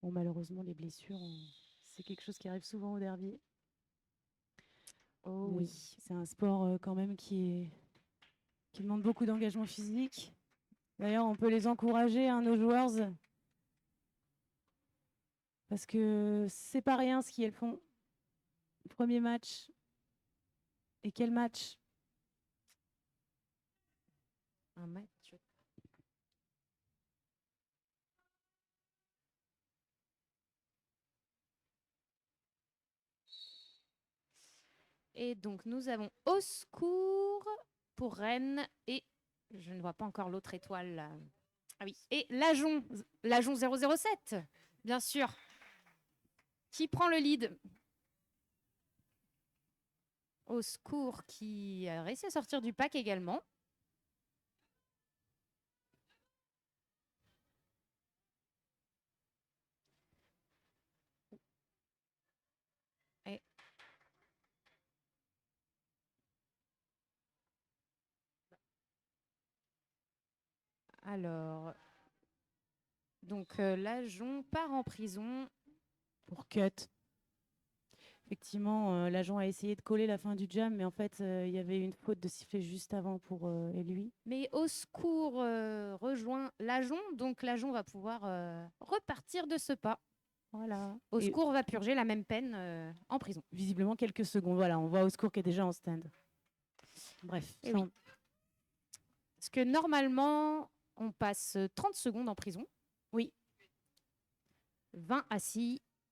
Bon, malheureusement, les blessures, c'est quelque chose qui arrive souvent au derby. Oh Mais oui. c'est un sport quand même qui demande beaucoup d'engagement physique. D'ailleurs, on peut les encourager, hein, nos joueurs, parce que c'est pas rien ce qu'ils font. Premier match. Et quel match? Un match. Et donc, nous avons au secours pour Rennes et je ne vois pas encore l'autre étoile. Là. Ah oui, et l'Ajon 007, bien sûr, qui prend le lead. Au secours qui a réussi à sortir du pack également. Et alors, donc l'Ajon part en prison. Pour cut. Effectivement, l'agent a essayé de coller la fin du jam, mais en fait, il y avait une faute de sifflet juste avant pour lui. Mais au secours rejoint l'Ajon, donc l'Ajon va pouvoir repartir de ce pas. Voilà. Au Et secours va purger la même peine en prison. visiblement, quelques secondes. Voilà, on voit au secours qui est déjà en stand. Bref. Et oui. Parce que normalement, on passe 30 secondes en prison. Oui. 20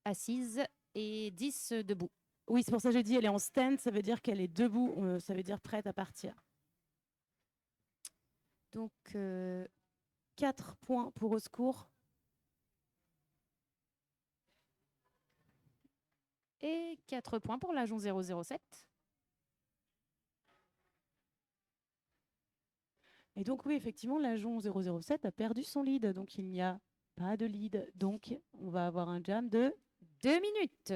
assises et 10 debout. Oui, c'est pour ça que j'ai dit elle est en stand, ça veut dire qu'elle est debout, ça veut dire prête à partir. Donc, 4 points pour au secours. Et 4 points pour l'agent 007. Et donc oui, effectivement, l'agent 007 a perdu son lead, donc il n'y a pas de lead. Donc on va avoir un jam de 2 minutes.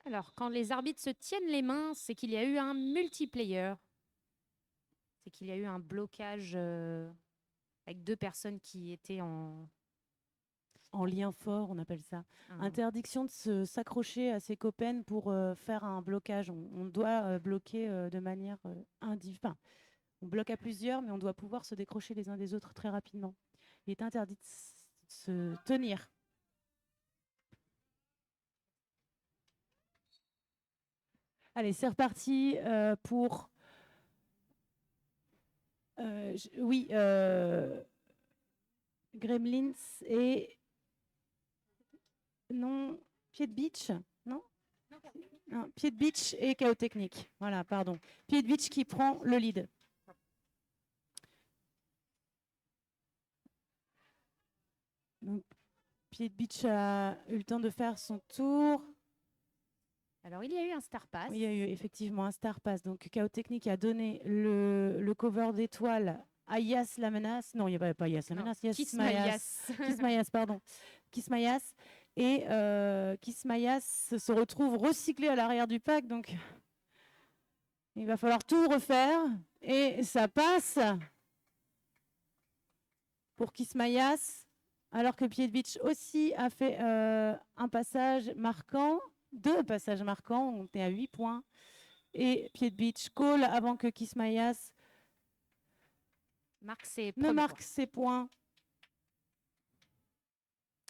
Alors, quand les arbitres se tiennent les mains, c'est qu'il y a eu un multiplayer. C'est qu'il y a eu un blocage avec 2 personnes qui étaient en lien fort, on appelle ça. un... Interdiction de s'accrocher à ses copains pour faire un blocage. On doit bloquer de manière indifférente. On bloque à plusieurs, mais on doit pouvoir se décrocher les uns des autres très rapidement. Il est interdit de se tenir. Allez, c'est reparti pour... oui, Gremlins et... Non, Pied de Beach, non, Pied de Beach et Chaos Technique. Voilà, pardon. Pied de Beach qui prend le lead. Donc, Pied de Beach a eu le temps de faire son tour. Alors, il y a eu un Star Pass. Il y a eu effectivement un Star Pass. Donc, Chaos Technique a donné le cover d'étoiles à Yas la menace. Non, il n'y avait pas Yas la menace. Kismayas, pardon. Kismayas. Et Kismayas se retrouve recyclé à l'arrière du pack. Donc, il va falloir tout refaire. Et ça passe pour Kismayas. Alors que Pied de Beach aussi a fait un passage marquant. 2 passages marquants. On est à 8 points. Et Pied de Beach call avant que Kismayas marque ses points.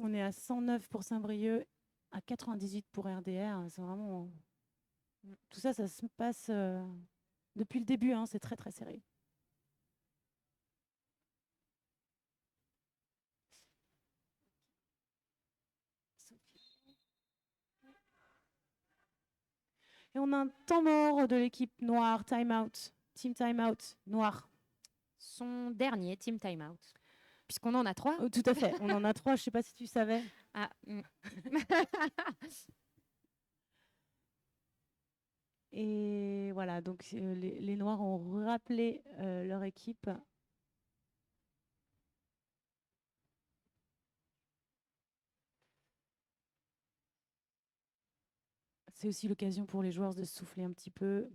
On est à 109 pour Saint-Brieuc, à 98 pour RDR. C'est vraiment... Tout ça, ça se passe depuis le début. Hein, c'est très, très serré. Et on a un temps mort de l'équipe noire, time-out, team time-out, noir. Son dernier team time-out. Puisqu'on en a 3. Oh, tout à fait, on en a 3, je ne sais pas si tu savais. Ah. Et voilà, donc les Noirs ont rappelé leur équipe. C'est aussi l'occasion pour les joueurs de souffler un petit peu.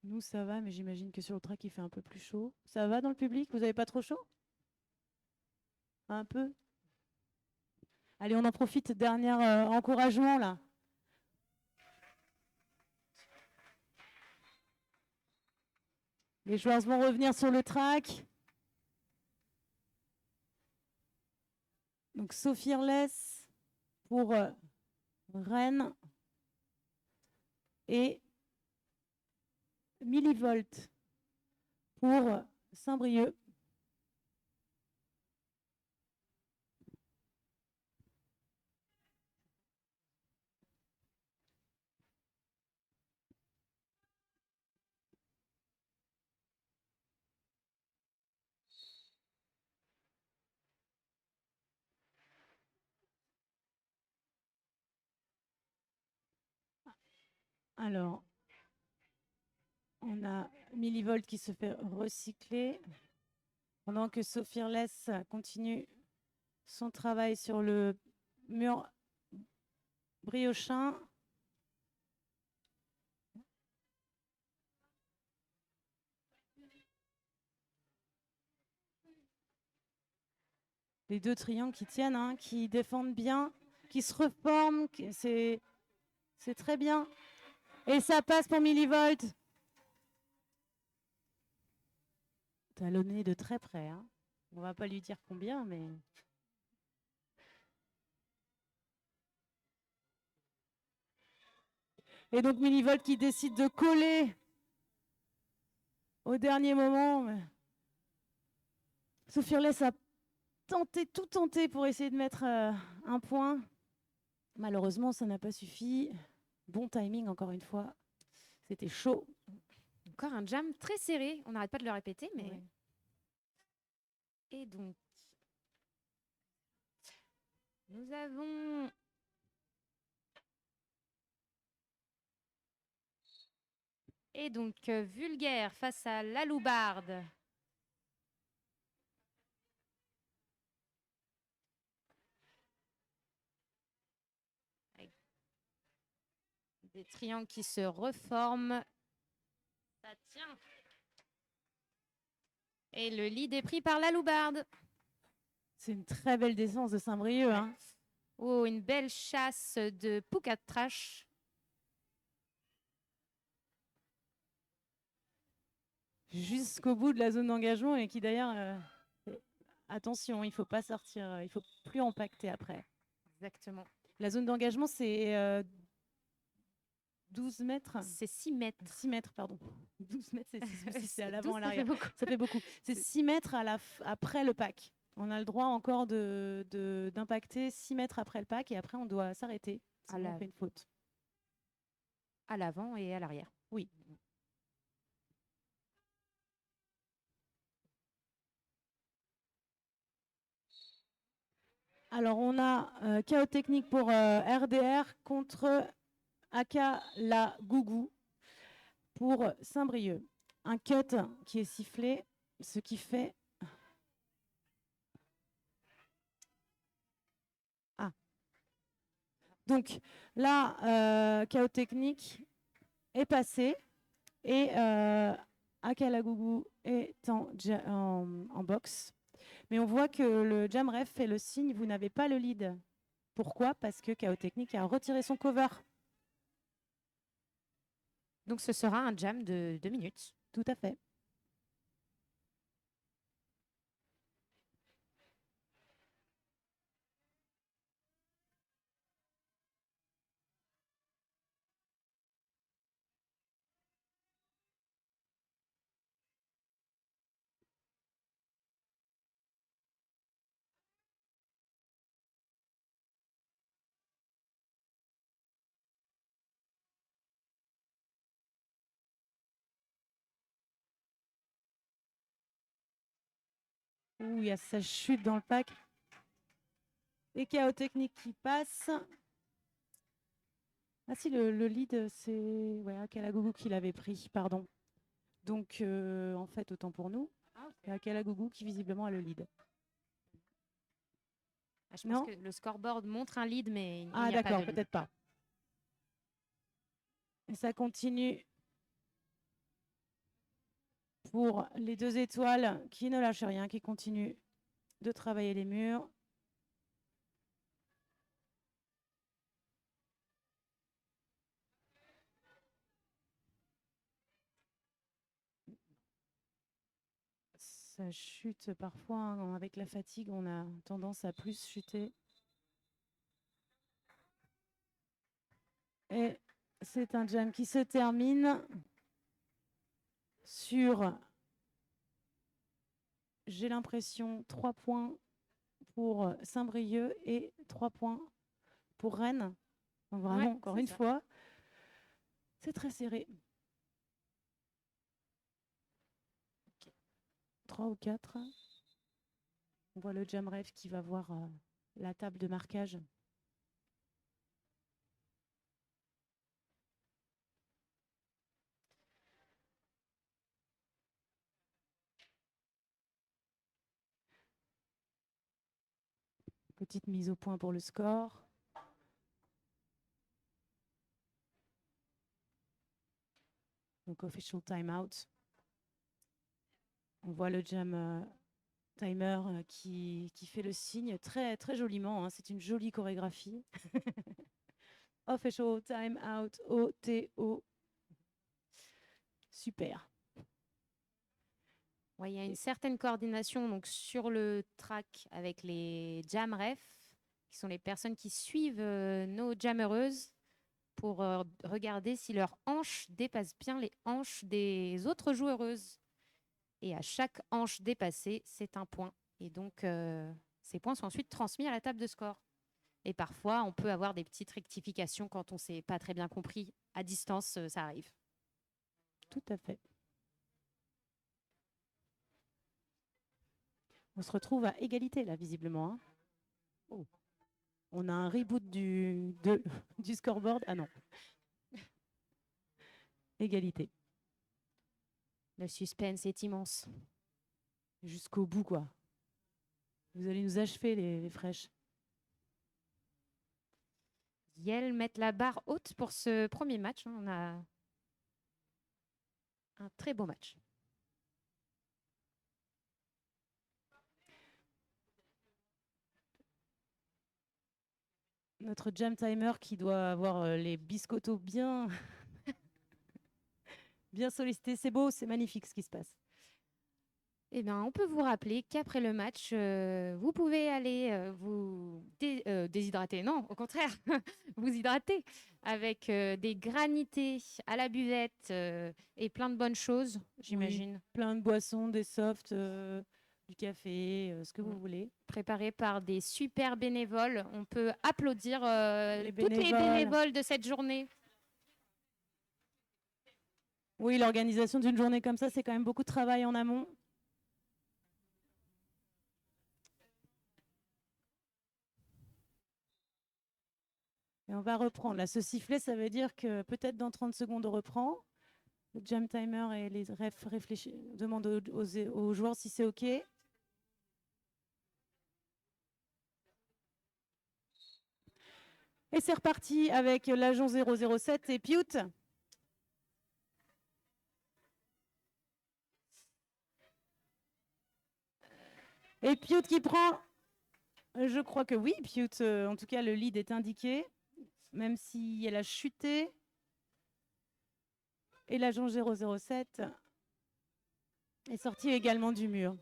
Nous, ça va, mais j'imagine que sur le track, il fait un peu plus chaud. Ça va dans le public? Vous n'avez pas trop chaud? Un peu? Allez, on en profite. Dernier encouragement, là. Les joueurs vont revenir sur le track. Donc, Sophie Fearless pour Rennes et Millivolt pour Saint-Brieuc. Alors, on a Millivolt qui se fait recycler pendant que Sophie Fearless continue son travail sur le mur briochin. Les deux triangles qui tiennent, hein, qui défendent bien, qui se reforment, c'est très bien. Et ça passe pour Millivolt. Talonné de très près. Hein. On va pas lui dire combien, mais... Et donc Millivolt qui décide de coller au dernier moment. Sophie Fearless a tout tenté pour essayer de mettre un point. Malheureusement, ça n'a pas suffi. Bon timing, encore une fois. C'était chaud. Encore un jam très serré. On n'arrête pas de le répéter, mais... Ouais. Et donc, nous avons... Et donc, Vulgaire face à Laloubarde. Avec des triangles qui se reforment. Ça tient. Et le lead est pris par Laloubarde. C'est une très belle défense de Saint-Brieuc. Ouais. Hein. Oh, une belle chasse de Poucat Trash. Jusqu'au bout de la zone d'engagement et qui d'ailleurs, attention, il ne faut pas sortir, il ne faut plus impacter après. Exactement. La zone d'engagement, c'est 12 mètres. C'est 6 mètres. 6 mètres, pardon. 12 mètres, c'est à l'avant, à 12, l'arrière. Ça fait beaucoup. C'est 6 mètres après le pack. On a le droit encore d'impacter 6 mètres après le pack et après on doit s'arrêter. Sinon on fait une faute. À l'avant et à l'arrière. Oui. Alors on a chaos technique pour RDR contre Aka la Gougou pour Saint-Brieuc. Un cut qui est sifflé, ce qui fait... Ah. Donc là, chaos technique est passé et Aka la Gougou est en box. Mais on voit que le jam ref fait le signe, vous n'avez pas le lead. Pourquoi? Parce que Chaos Technique a retiré son cover. Donc ce sera un jam de 2 minutes. Tout à fait. Ouh, il y a sa chute dans le pack. Et Chaos Technique qui passe. Ah si, le lead, c'est ouais, Akalagougou qui l'avait pris, pardon. Donc, en fait, autant pour nous, c'est Akalagougou qui visiblement a le lead. Je pense Non? que le scoreboard montre un lead, mais il Ah n'y a pas de d'accord, lead. peut-être pas. Et ça continue pour les 2 étoiles qui ne lâchent rien, qui continuent de travailler les murs. Ça chute parfois, hein, avec la fatigue, on a tendance à plus chuter. Et c'est un jam qui se termine sur, j'ai l'impression, 3 points pour Saint-Brieuc et 3 points pour Rennes. Donc vraiment, Ouais, encore c'est une ça. fois, c'est très serré. 3 ou 4. On voit le jam ref qui va voir la table de marquage. Petite mise au point pour le score. Donc official timeout. On voit le jam timer qui fait le signe très, très joliment, hein. C'est une jolie chorégraphie. Official timeout, OTO. Super. Ouais, il y a une certaine coordination donc, sur le track avec les jam refs, qui sont les personnes qui suivent nos jammereuses pour regarder si leurs hanches dépassent bien les hanches des autres joueuses. Et à chaque hanche dépassée, c'est un point. Et donc, ces points sont ensuite transmis à la table de score. Et parfois, on peut avoir des petites rectifications quand on ne s'est pas très bien compris. À distance, ça arrive. Tout à fait. On se retrouve à égalité, là, visiblement, hein. Oh. On a un reboot du scoreboard. Ah non. Égalité. Le suspense est immense. Jusqu'au bout, quoi. Vous allez nous achever, les fraîches. Yel mettent la barre haute pour ce premier match. On a un très beau match. Notre jam timer qui doit avoir les biscottos bien, bien sollicités. C'est beau, c'est magnifique ce qui se passe. Eh bien, on peut vous rappeler qu'après le match, vous pouvez aller vous déshydrater. Non, au contraire, vous hydrater avec des granités à la buvette et plein de bonnes choses, j'imagine. Oui, plein de boissons, des softs, du café, ce que vous voulez. Préparées par des super bénévoles. On peut applaudir toutes les bénévoles. bénévoles de cette journée. Oui, l'organisation d'une journée comme ça, c'est quand même beaucoup de travail en amont. Et on va reprendre. Là, ce sifflet, ça veut dire que peut-être dans 30 secondes, on reprend. Le jam timer et les refs demandent aux joueurs si c'est OK. Et c'est reparti avec l'agent 007 et Piute. Et Piute qui prend, je crois que oui, Piute, en tout cas, le lead est indiqué, même si elle a chuté. Et l'agent 007 est sorti également du mur.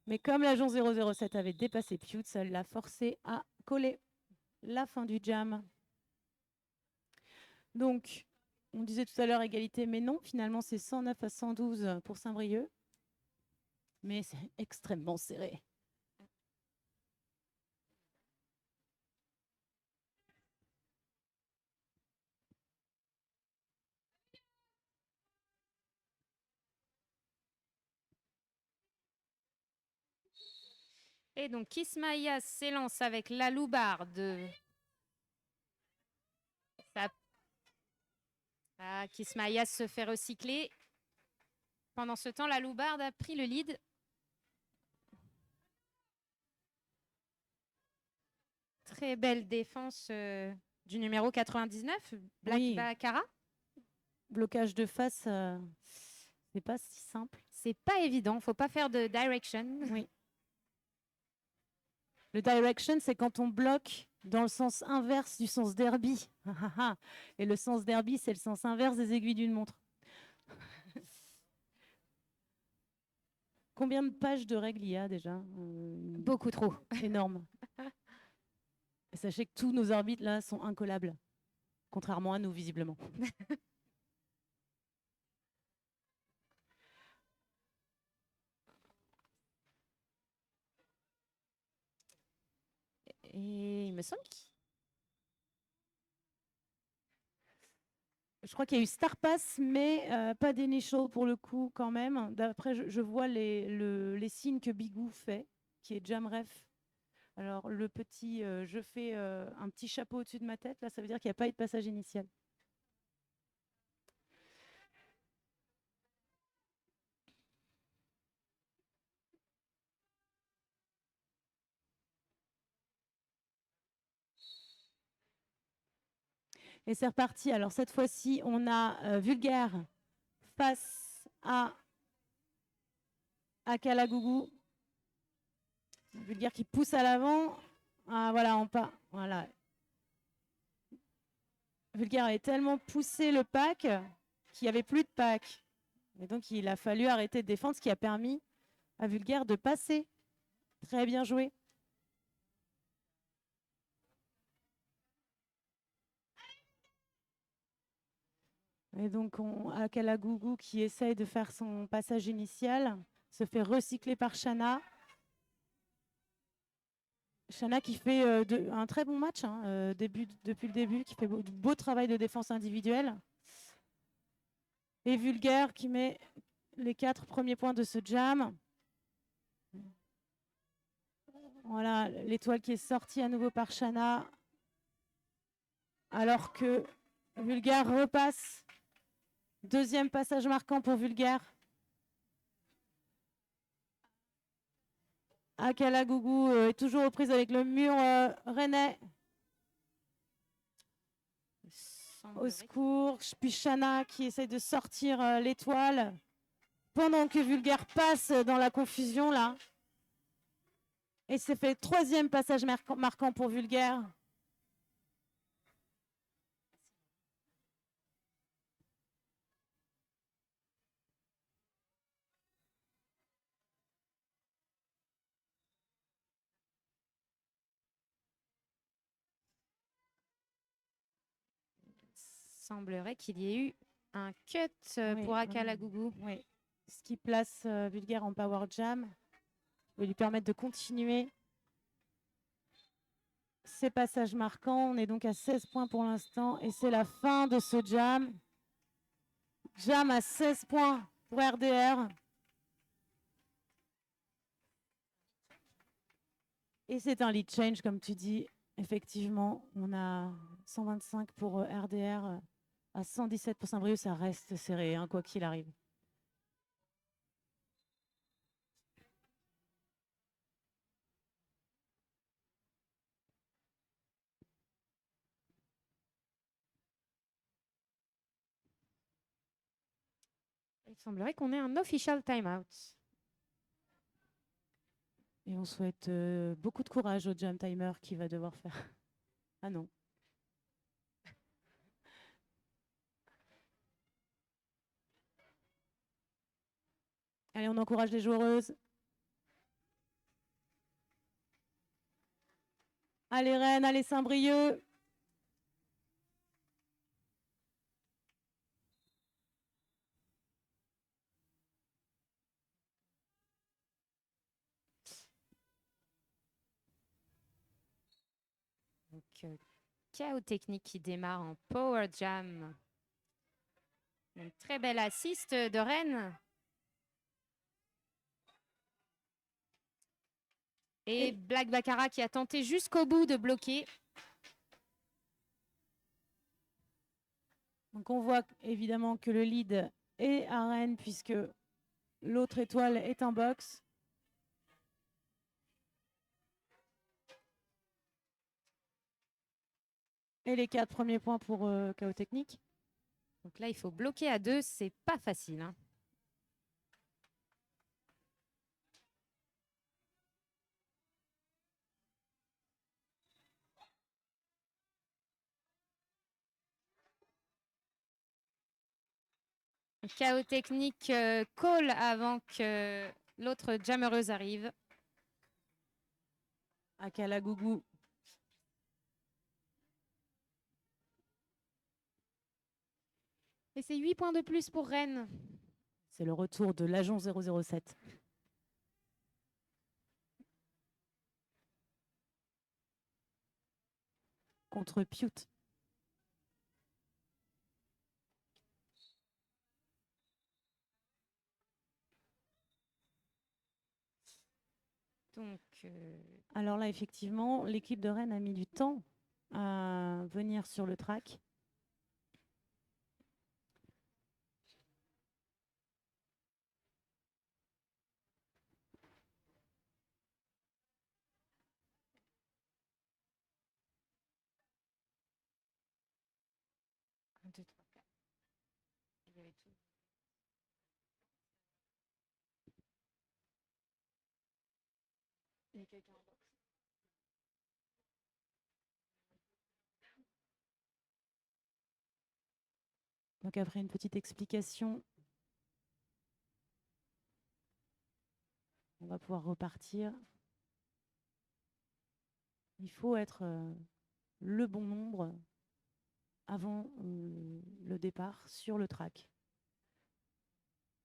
Mais comme l'agent 007 avait dépassé Piute, ça l'a forcé à coller. La fin du jam. Donc, on disait tout à l'heure égalité, mais non, finalement, c'est 109 à 112 pour Saint-Brieuc. Mais c'est extrêmement serré. Et donc, Kismaïa s'élance avec la loubarde Ah, Kismaïas se fait recycler. Pendant ce temps, la Loubarde a pris le lead. Très belle défense du numéro 99, Black Oui. Baccarat. Blocage de face, c'est pas si simple. C'est pas évident, faut pas faire de direction. Oui. Le direction, c'est quand on bloque dans le sens inverse du sens derby. Et le sens derby, c'est le sens inverse des aiguilles d'une montre. Combien de pages de règles il y a déjà Beaucoup trop. Énorme. Et sachez que tous nos arbitres là sont incollables, contrairement à nous visiblement. Et il me semble qu'il... Je crois qu'il y a eu Star Pass, mais pas d'initial pour le coup quand même. D'après, je vois les signes que Bigou fait, qui est jam ref. Alors le petit, je fais un petit chapeau au-dessus de ma tête, là ça veut dire qu'il n'y a pas eu de passage initial. Et c'est reparti. Alors cette fois-ci, on a Vulgaire face à Akalagougou. Vulgaire qui pousse à l'avant. Ah voilà, on part. Voilà. Vulgaire avait tellement poussé le pack qu'il n'y avait plus de pack. Et donc il a fallu arrêter de défendre, ce qui a permis à Vulgaire de passer. Très bien joué. Et donc, Akalagougou qui essaye de faire son passage initial se fait recycler par Shana. Shana qui fait un très bon match depuis le début, qui fait beau travail de défense individuelle. Et Vulgaire qui met les 4 premiers points de ce jam. Voilà, l'étoile qui est sortie à nouveau par Shana. Alors que Vulgaire repasse. Deuxième passage marquant pour Vulgaire. Akalagougou est toujours aux prises avec le mur rennais. Au secours. Puis Shana qui essaye de sortir l'étoile. Pendant que Vulgaire passe dans la confusion là. Et c'est fait le troisième passage marquant pour Vulgaire. Semblerait qu'il y ait eu un cut pour Akalagougou. Oui. Ce qui place Vulgaire en power jam va lui permettre de continuer ces passages marquants. On est donc à 16 points pour l'instant et c'est la fin de ce jam. Jam à 16 points pour RDR. Et c'est un lead change, comme tu dis. Effectivement, on a 125 pour RDR à 117 pour Saint-Brieuc. Ça reste serré, hein, quoi qu'il arrive. Il semblerait qu'on ait un official timeout. Et on souhaite beaucoup de courage au jam timer qui va devoir faire. Ah non. Allez, on encourage les joueuses. Allez Rennes, allez Saint-Brieuc. Donc, chaos technique qui démarre en power jam. Une très belle assist de Rennes. Et Black Baccarat qui a tenté jusqu'au bout de bloquer. Donc on voit évidemment que le lead est à Rennes puisque l'autre étoile est en box. Et les 4 premiers points pour KO Technique. Donc là, il faut bloquer à 2, c'est pas facile, hein. KO Technique call avant que l'autre jammereuse arrive. Akalagougou. Et c'est 8 points de plus pour Rennes. C'est le retour de l'agent 007. Contre Piute. Donc, alors là, effectivement, l'équipe de Rennes a mis du temps à venir sur le track. un, deux, trois, quatre. Il y avait tout. Il y a quelqu'un en box. Donc après une petite explication, on va pouvoir repartir. Il faut être le bon nombre avant le départ sur le track.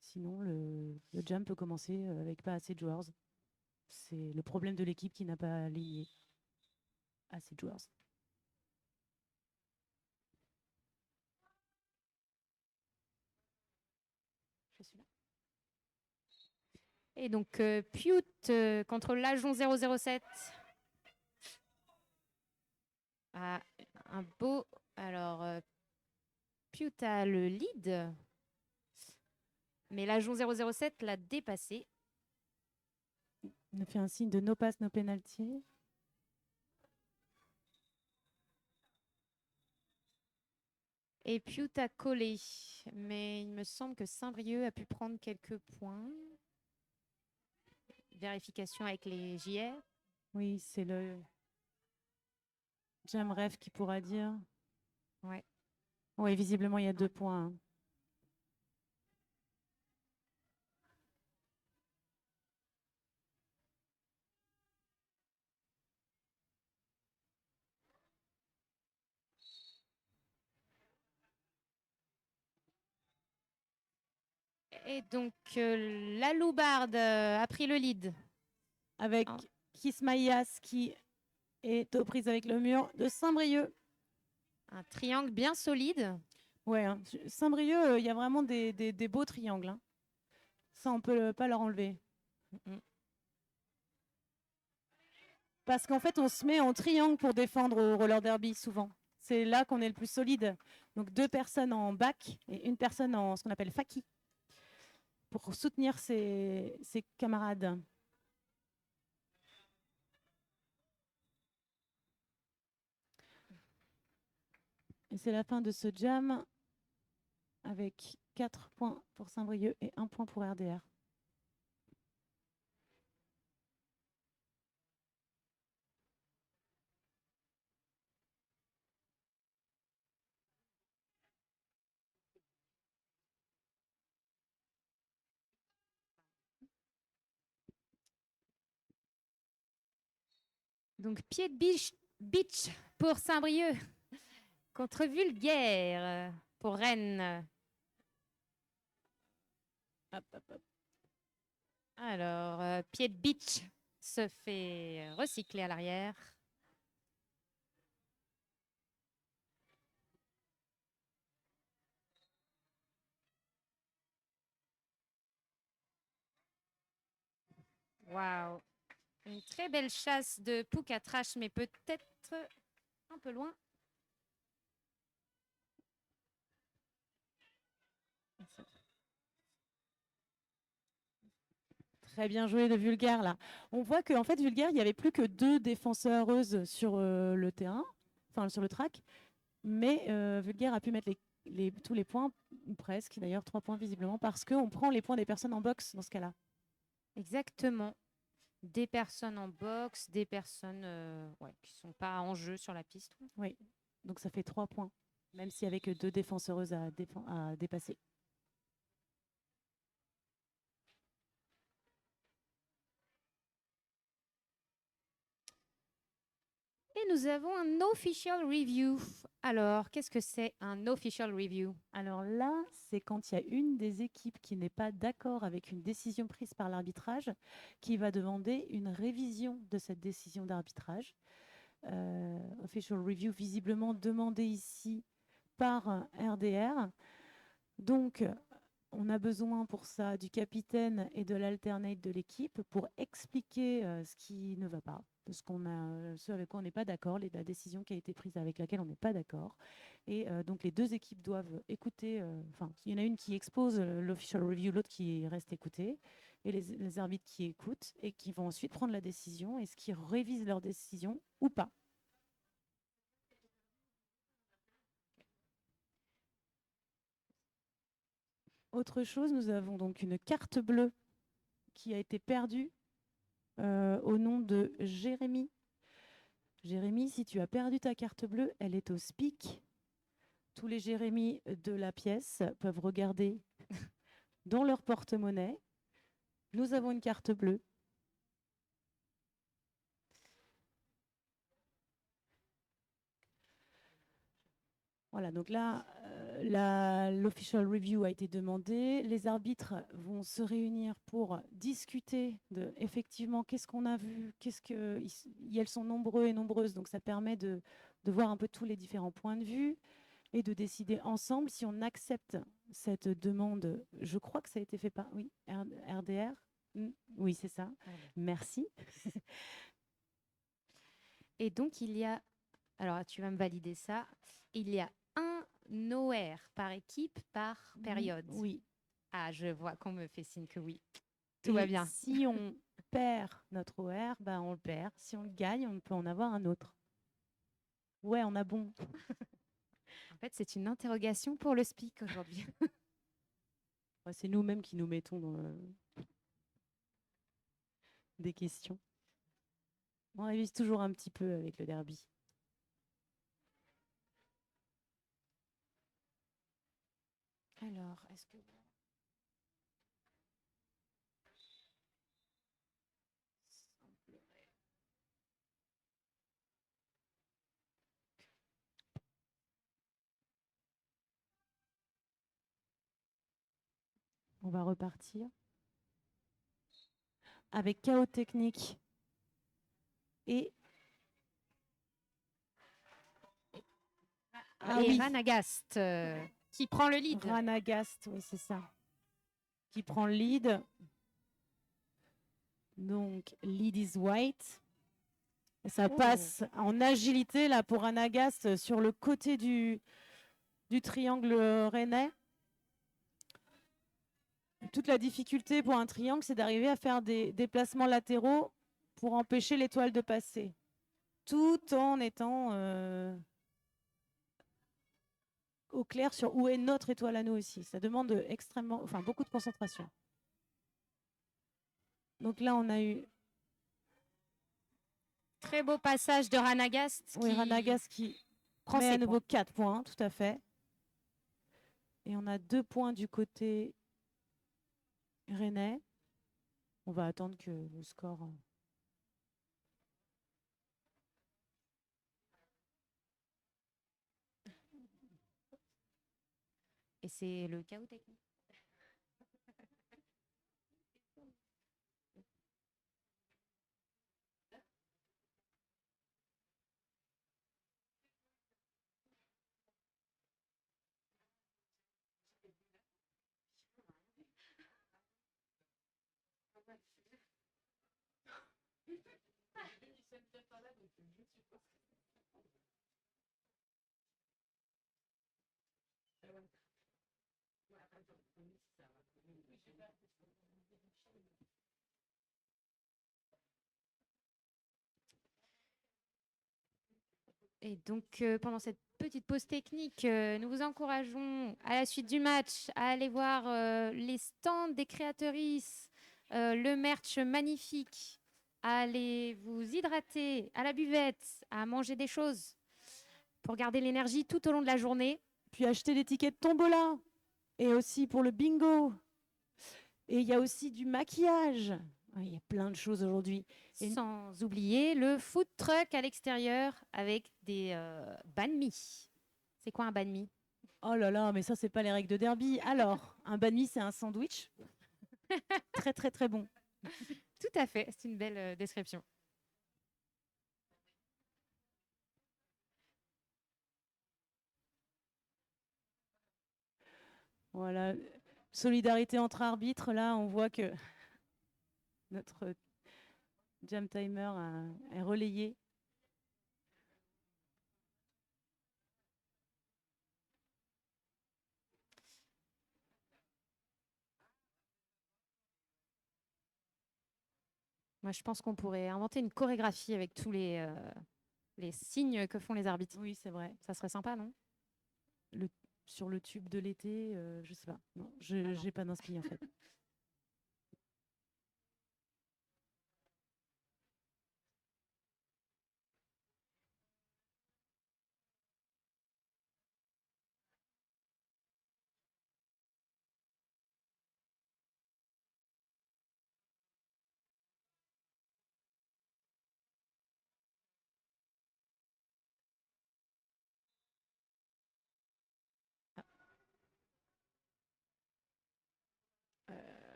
Sinon, le jam peut commencer avec pas assez de joueurs. C'est le problème de l'équipe qui n'a pas aligné assez de joueurs. Je suis là. Et donc, Piute contre l'agent 007. Ah, un beau. Alors, Piute a le lead. Mais l'agent 007 l'a dépassé. On a fait un signe de no pass, no penalty. Et Piute a collé. Mais il me semble que Saint-Brieuc a pu prendre quelques points. Vérification avec les JR. Oui, c'est le Jam Ref qui pourra dire. Ouais. Oui, visiblement, il y a 2 points. Et donc, la Loubarde a pris le lead. Avec Kismaïas qui est aux prises avec le mur de Saint-Brieuc. Un triangle bien solide. Ouais, hein. Saint-Brieuc, il y a vraiment des beaux triangles. Hein. Ça, on ne peut pas leur enlever. Parce qu'en fait, on se met en triangle pour défendre au roller derby souvent. C'est là qu'on est le plus solide. Donc 2 personnes en back et une personne en ce qu'on appelle faki pour soutenir ses camarades. Et c'est la fin de ce jam avec 4 points pour Saint-Brieuc et 1 point pour RDR. Donc, pied de beach pour Saint-Brieuc contre Vulgaire pour Rennes. Hop, hop, hop. Alors, pied de beach se fait recycler à l'arrière. Waouh! Une très belle chasse de Poucatrash, mais peut-être un peu loin. Très bien joué de Vulgaire là. On voit qu'en fait Vulgaire, il n'y avait plus que 2 défenseuses sur le terrain, enfin sur le track, mais Vulgaire a pu mettre tous les points, ou presque, d'ailleurs 3 points visiblement, parce qu'on prend les points des personnes en boxe dans ce cas-là. Exactement. Des personnes en boxe, des personnes qui ne sont pas en jeu sur la piste. Oui, donc ça fait 3 points, même s'il n'y avait que 2 défenseuses à dépasser. Et nous avons un official review. Alors, qu'est-ce que c'est un official review? Alors là, c'est quand il y a une des équipes qui n'est pas d'accord avec une décision prise par l'arbitrage, qui va demander une révision de cette décision d'arbitrage. Official review visiblement demandé ici par RDR. Donc, on a besoin pour ça du capitaine et de l'alternate de l'équipe pour expliquer ce qui ne va pas, ce avec quoi on n'est pas d'accord, la décision qui a été prise avec laquelle on n'est pas d'accord. Et donc les 2 équipes doivent écouter, il y en a une qui expose l'official review, l'autre qui reste écoutée, et les arbitres qui écoutent et qui vont ensuite prendre la décision, est-ce qu'ils révisent leur décision ou pas. Autre chose, nous avons donc une carte bleue qui a été perdue au nom de Jérémy. Jérémy, si tu as perdu ta carte bleue, elle est au SPIC. Tous les Jérémy de la pièce peuvent regarder dans leur porte-monnaie. Nous avons une carte bleue. Voilà, donc là, l'official review a été demandée. Les arbitres vont se réunir pour discuter de effectivement qu'est-ce qu'on a vu, elles sont nombreux et nombreuses, donc ça permet de voir un peu tous les différents points de vue et de décider ensemble si on accepte cette demande. Je crois que ça a été fait par RDR. Oui, c'est ça. Merci. Et donc, il y a, alors tu vas me valider ça, il y a un OR par équipe par période. Oui. Ah, je vois qu'on me fait signe que oui. Tout va bien. Si on perd notre OR, on le perd. Si on le gagne, on peut en avoir un autre. Ouais, on a bon. En fait, c'est une interrogation pour le SPIC aujourd'hui. C'est nous-mêmes qui nous mettons dans des questions. On révise toujours un petit peu avec le derby. Alors, est-ce que... On va repartir avec chaos technique et Ranagast qui prend le lead. Ranagast, oui, c'est ça. Qui prend le lead. Donc, lead is white. Et ça passe en agilité là pour Ranagast sur le côté du triangle rennais. Toute la difficulté pour un triangle, c'est d'arriver à faire des déplacements latéraux pour empêcher l'étoile de passer, tout en étant au clair sur où est notre étoile à nous aussi. Ça demande beaucoup de concentration. Donc là, on a eu... Très beau passage de Ranagast. Oui, Ranagast qui met à nouveau 4 points, tout à fait. Et on a 2 points du côté rennais. On va attendre que le score... Et c'est le chaos technique. Et donc, pendant cette petite pause technique, nous vous encourageons à la suite du match à aller voir les stands des créatrices, le merch magnifique, à aller vous hydrater à la buvette, à manger des choses pour garder l'énergie tout au long de la journée. Puis acheter des tickets de tombola et aussi pour le bingo. Et il y a aussi du maquillage. Il y a plein de choses aujourd'hui. Et sans oublier le food truck à l'extérieur avec des banh mi. C'est quoi un banh mi? Oh là là, mais ça, c'est pas les règles de derby. Alors, un banh mi, c'est un sandwich. Très, très, très bon. Tout à fait, c'est une belle description. Voilà, solidarité entre arbitres. Là, on voit que notre jam timer est relayé. Moi, je pense qu'on pourrait inventer une chorégraphie avec tous les signes que font les arbitres. Oui, c'est vrai. Ça serait sympa, non? Sur le tube de l'été, je sais pas. Non, je n'ai pas d'inspi en fait.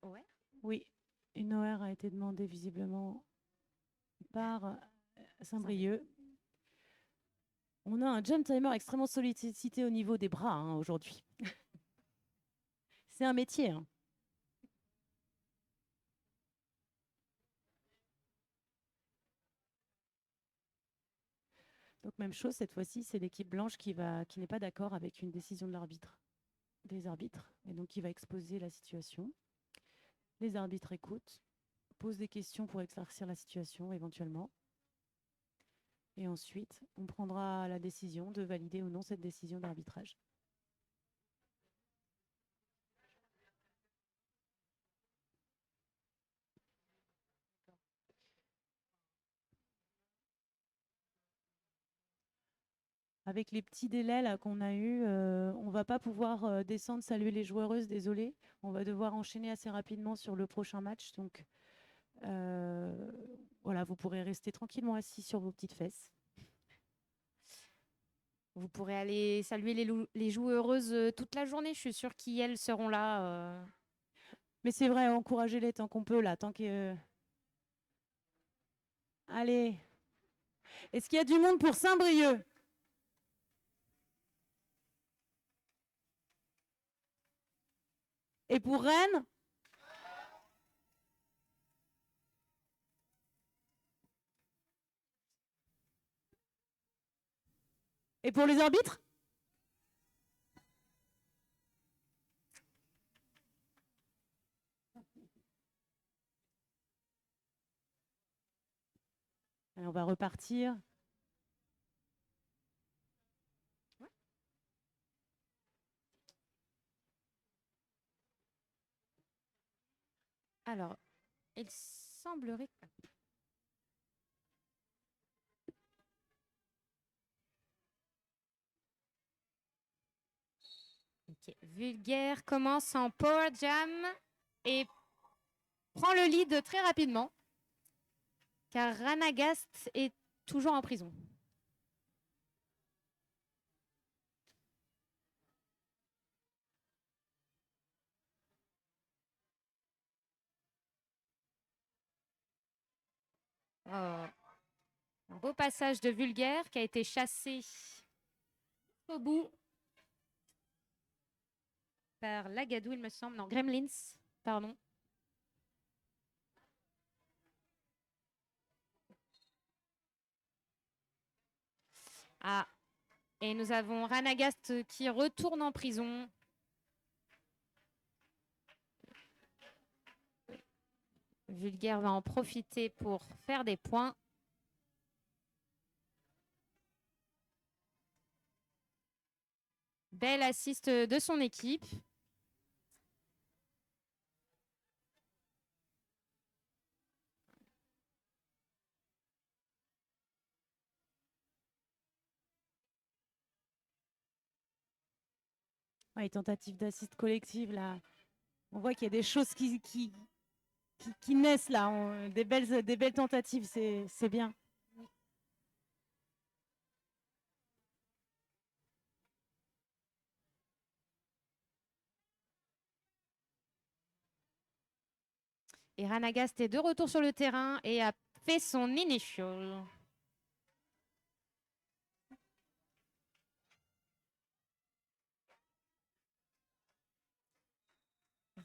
Ouais. Oui, une OR a été demandée visiblement par Saint-Brieuc. On a un jam timer extrêmement sollicité au niveau des bras aujourd'hui. C'est un métier. Hein. Donc même chose, cette fois-ci, c'est l'équipe blanche qui n'est pas d'accord avec une décision de l'arbitre, des arbitres, et donc qui va exposer la situation. Les arbitres écoutent, posent des questions pour éclaircir la situation éventuellement. Et ensuite, on prendra la décision de valider ou non cette décision d'arbitrage. Avec les petits délais là qu'on a eus, on ne va pas pouvoir descendre saluer les joueuses, désolé. On va devoir enchaîner assez rapidement sur le prochain match. Donc voilà, vous pourrez rester tranquillement assis sur vos petites fesses. Vous pourrez aller saluer les joueuses toute la journée. Je suis sûre qu'elles seront là. Mais c'est vrai, encouragez-les tant qu'on peut, là, tant que... Allez. Est-ce qu'il y a du monde pour Saint-Brieuc? Et pour Rennes? Et pour les arbitres? Allez, on va repartir. Ouais. Alors, il semblerait que... Okay. Vulgaire commence en power jam et prend le lead très rapidement car Ranagast est toujours en prison. Oh. Un beau passage de Vulgaire qui a été chassé au bout par Lagadou, il me semble. Non, Gremlins, pardon. Ah, et nous avons Ranagast qui retourne en prison. Vulgaire va en profiter pour faire des points. Belle assist de son équipe. Ouais, tentative d'assist collective, là. On voit qu'il y a des choses qui naissent là, des belles tentatives, c'est bien. Et Ranagast est de retour sur le terrain et a fait son initial.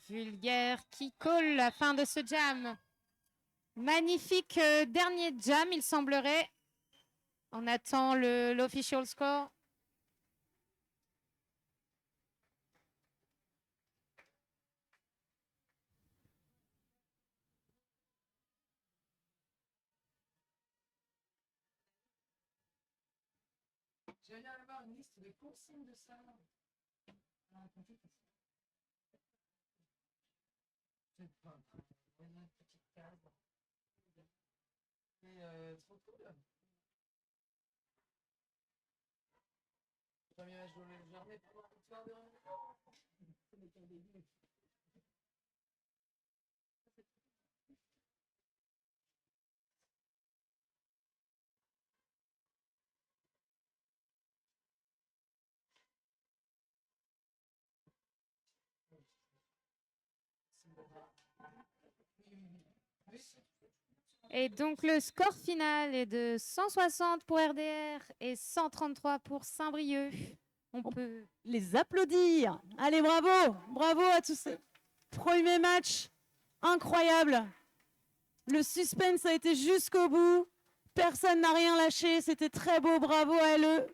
Vulgaire qui colle la fin de ce jam. Magnifique dernier jam, il semblerait. On attend l'official score. J'allais avoir une liste de consignes de ça. Peut-être pas. Il y a une petite case. Mais trop cool. Premier match de la journée pour la victoire de ce n'est qu'un début. Et donc le score final est de 160 pour RDR et 133 pour Saint-Brieuc. On peut les applaudir. Allez, bravo, bravo à tous ces premiers matchs. Incroyable. Le suspense a été jusqu'au bout. Personne n'a rien lâché. C'était très beau. Bravo à LE.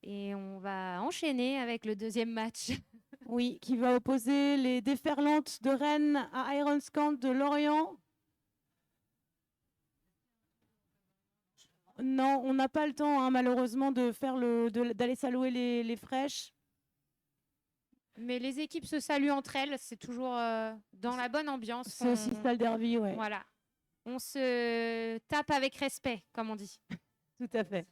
Et on va enchaîner avec le deuxième match. Oui, qui va opposer les déferlantes de Rennes à Ironscamp de Lorient. Non, on n'a pas le temps, hein, malheureusement, de faire d'aller saluer les fraîches. Mais les équipes se saluent entre elles, c'est toujours dans la bonne ambiance. C'est aussi ça le derby, ouais. Voilà. On se tape avec respect, comme on dit. Tout à fait.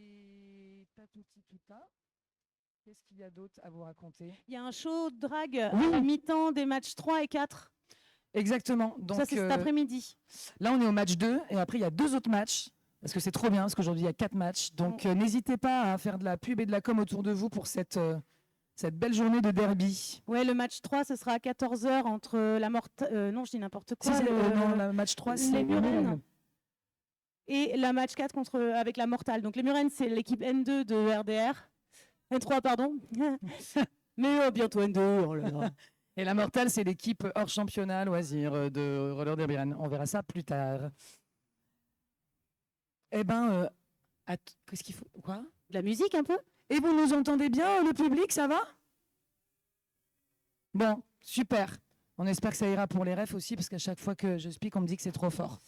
et Tatouti Tuta. Qu'est-ce qu'il y a d'autre à vous raconter? Il y a un show drag Oui. à mi-temps des matchs 3 et 4. Exactement. Donc, Ça, c'est cet après-midi. là, on est au match 2 et après, il y a 2 autres matchs. Parce que c'est trop bien, parce qu'aujourd'hui, il y a 4 matchs. Donc, n'hésitez pas à faire de la pub et de la com autour de vous pour cette belle journée de derby. Ouais, le match 3, ce sera à 14h entre la non, je dis n'importe quoi. Non, le match 3, c'est les Murennes. Murennes. Et la match 4 avec la Mortale. Donc les Murennes, c'est l'équipe N2 de RDR. N3, pardon. Mais bientôt N2. Oh là là. Et la Mortale, c'est l'équipe hors championnat loisir de roller derby. On verra ça plus tard. Eh ben, qu'est-ce qu'il faut? Quoi? De la musique un peu. Et vous nous entendez bien, le public, ça va? Bon, super. On espère que ça ira pour les refs aussi, parce qu'à chaque fois que je speak, on me dit que c'est trop fort.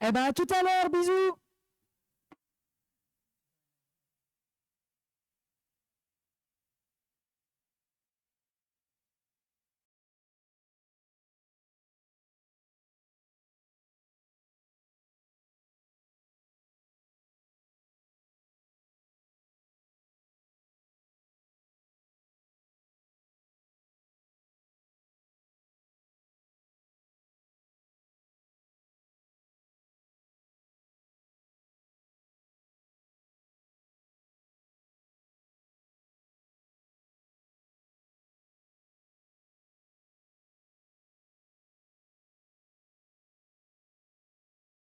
Eh ben, à tout à l'heure, bisous!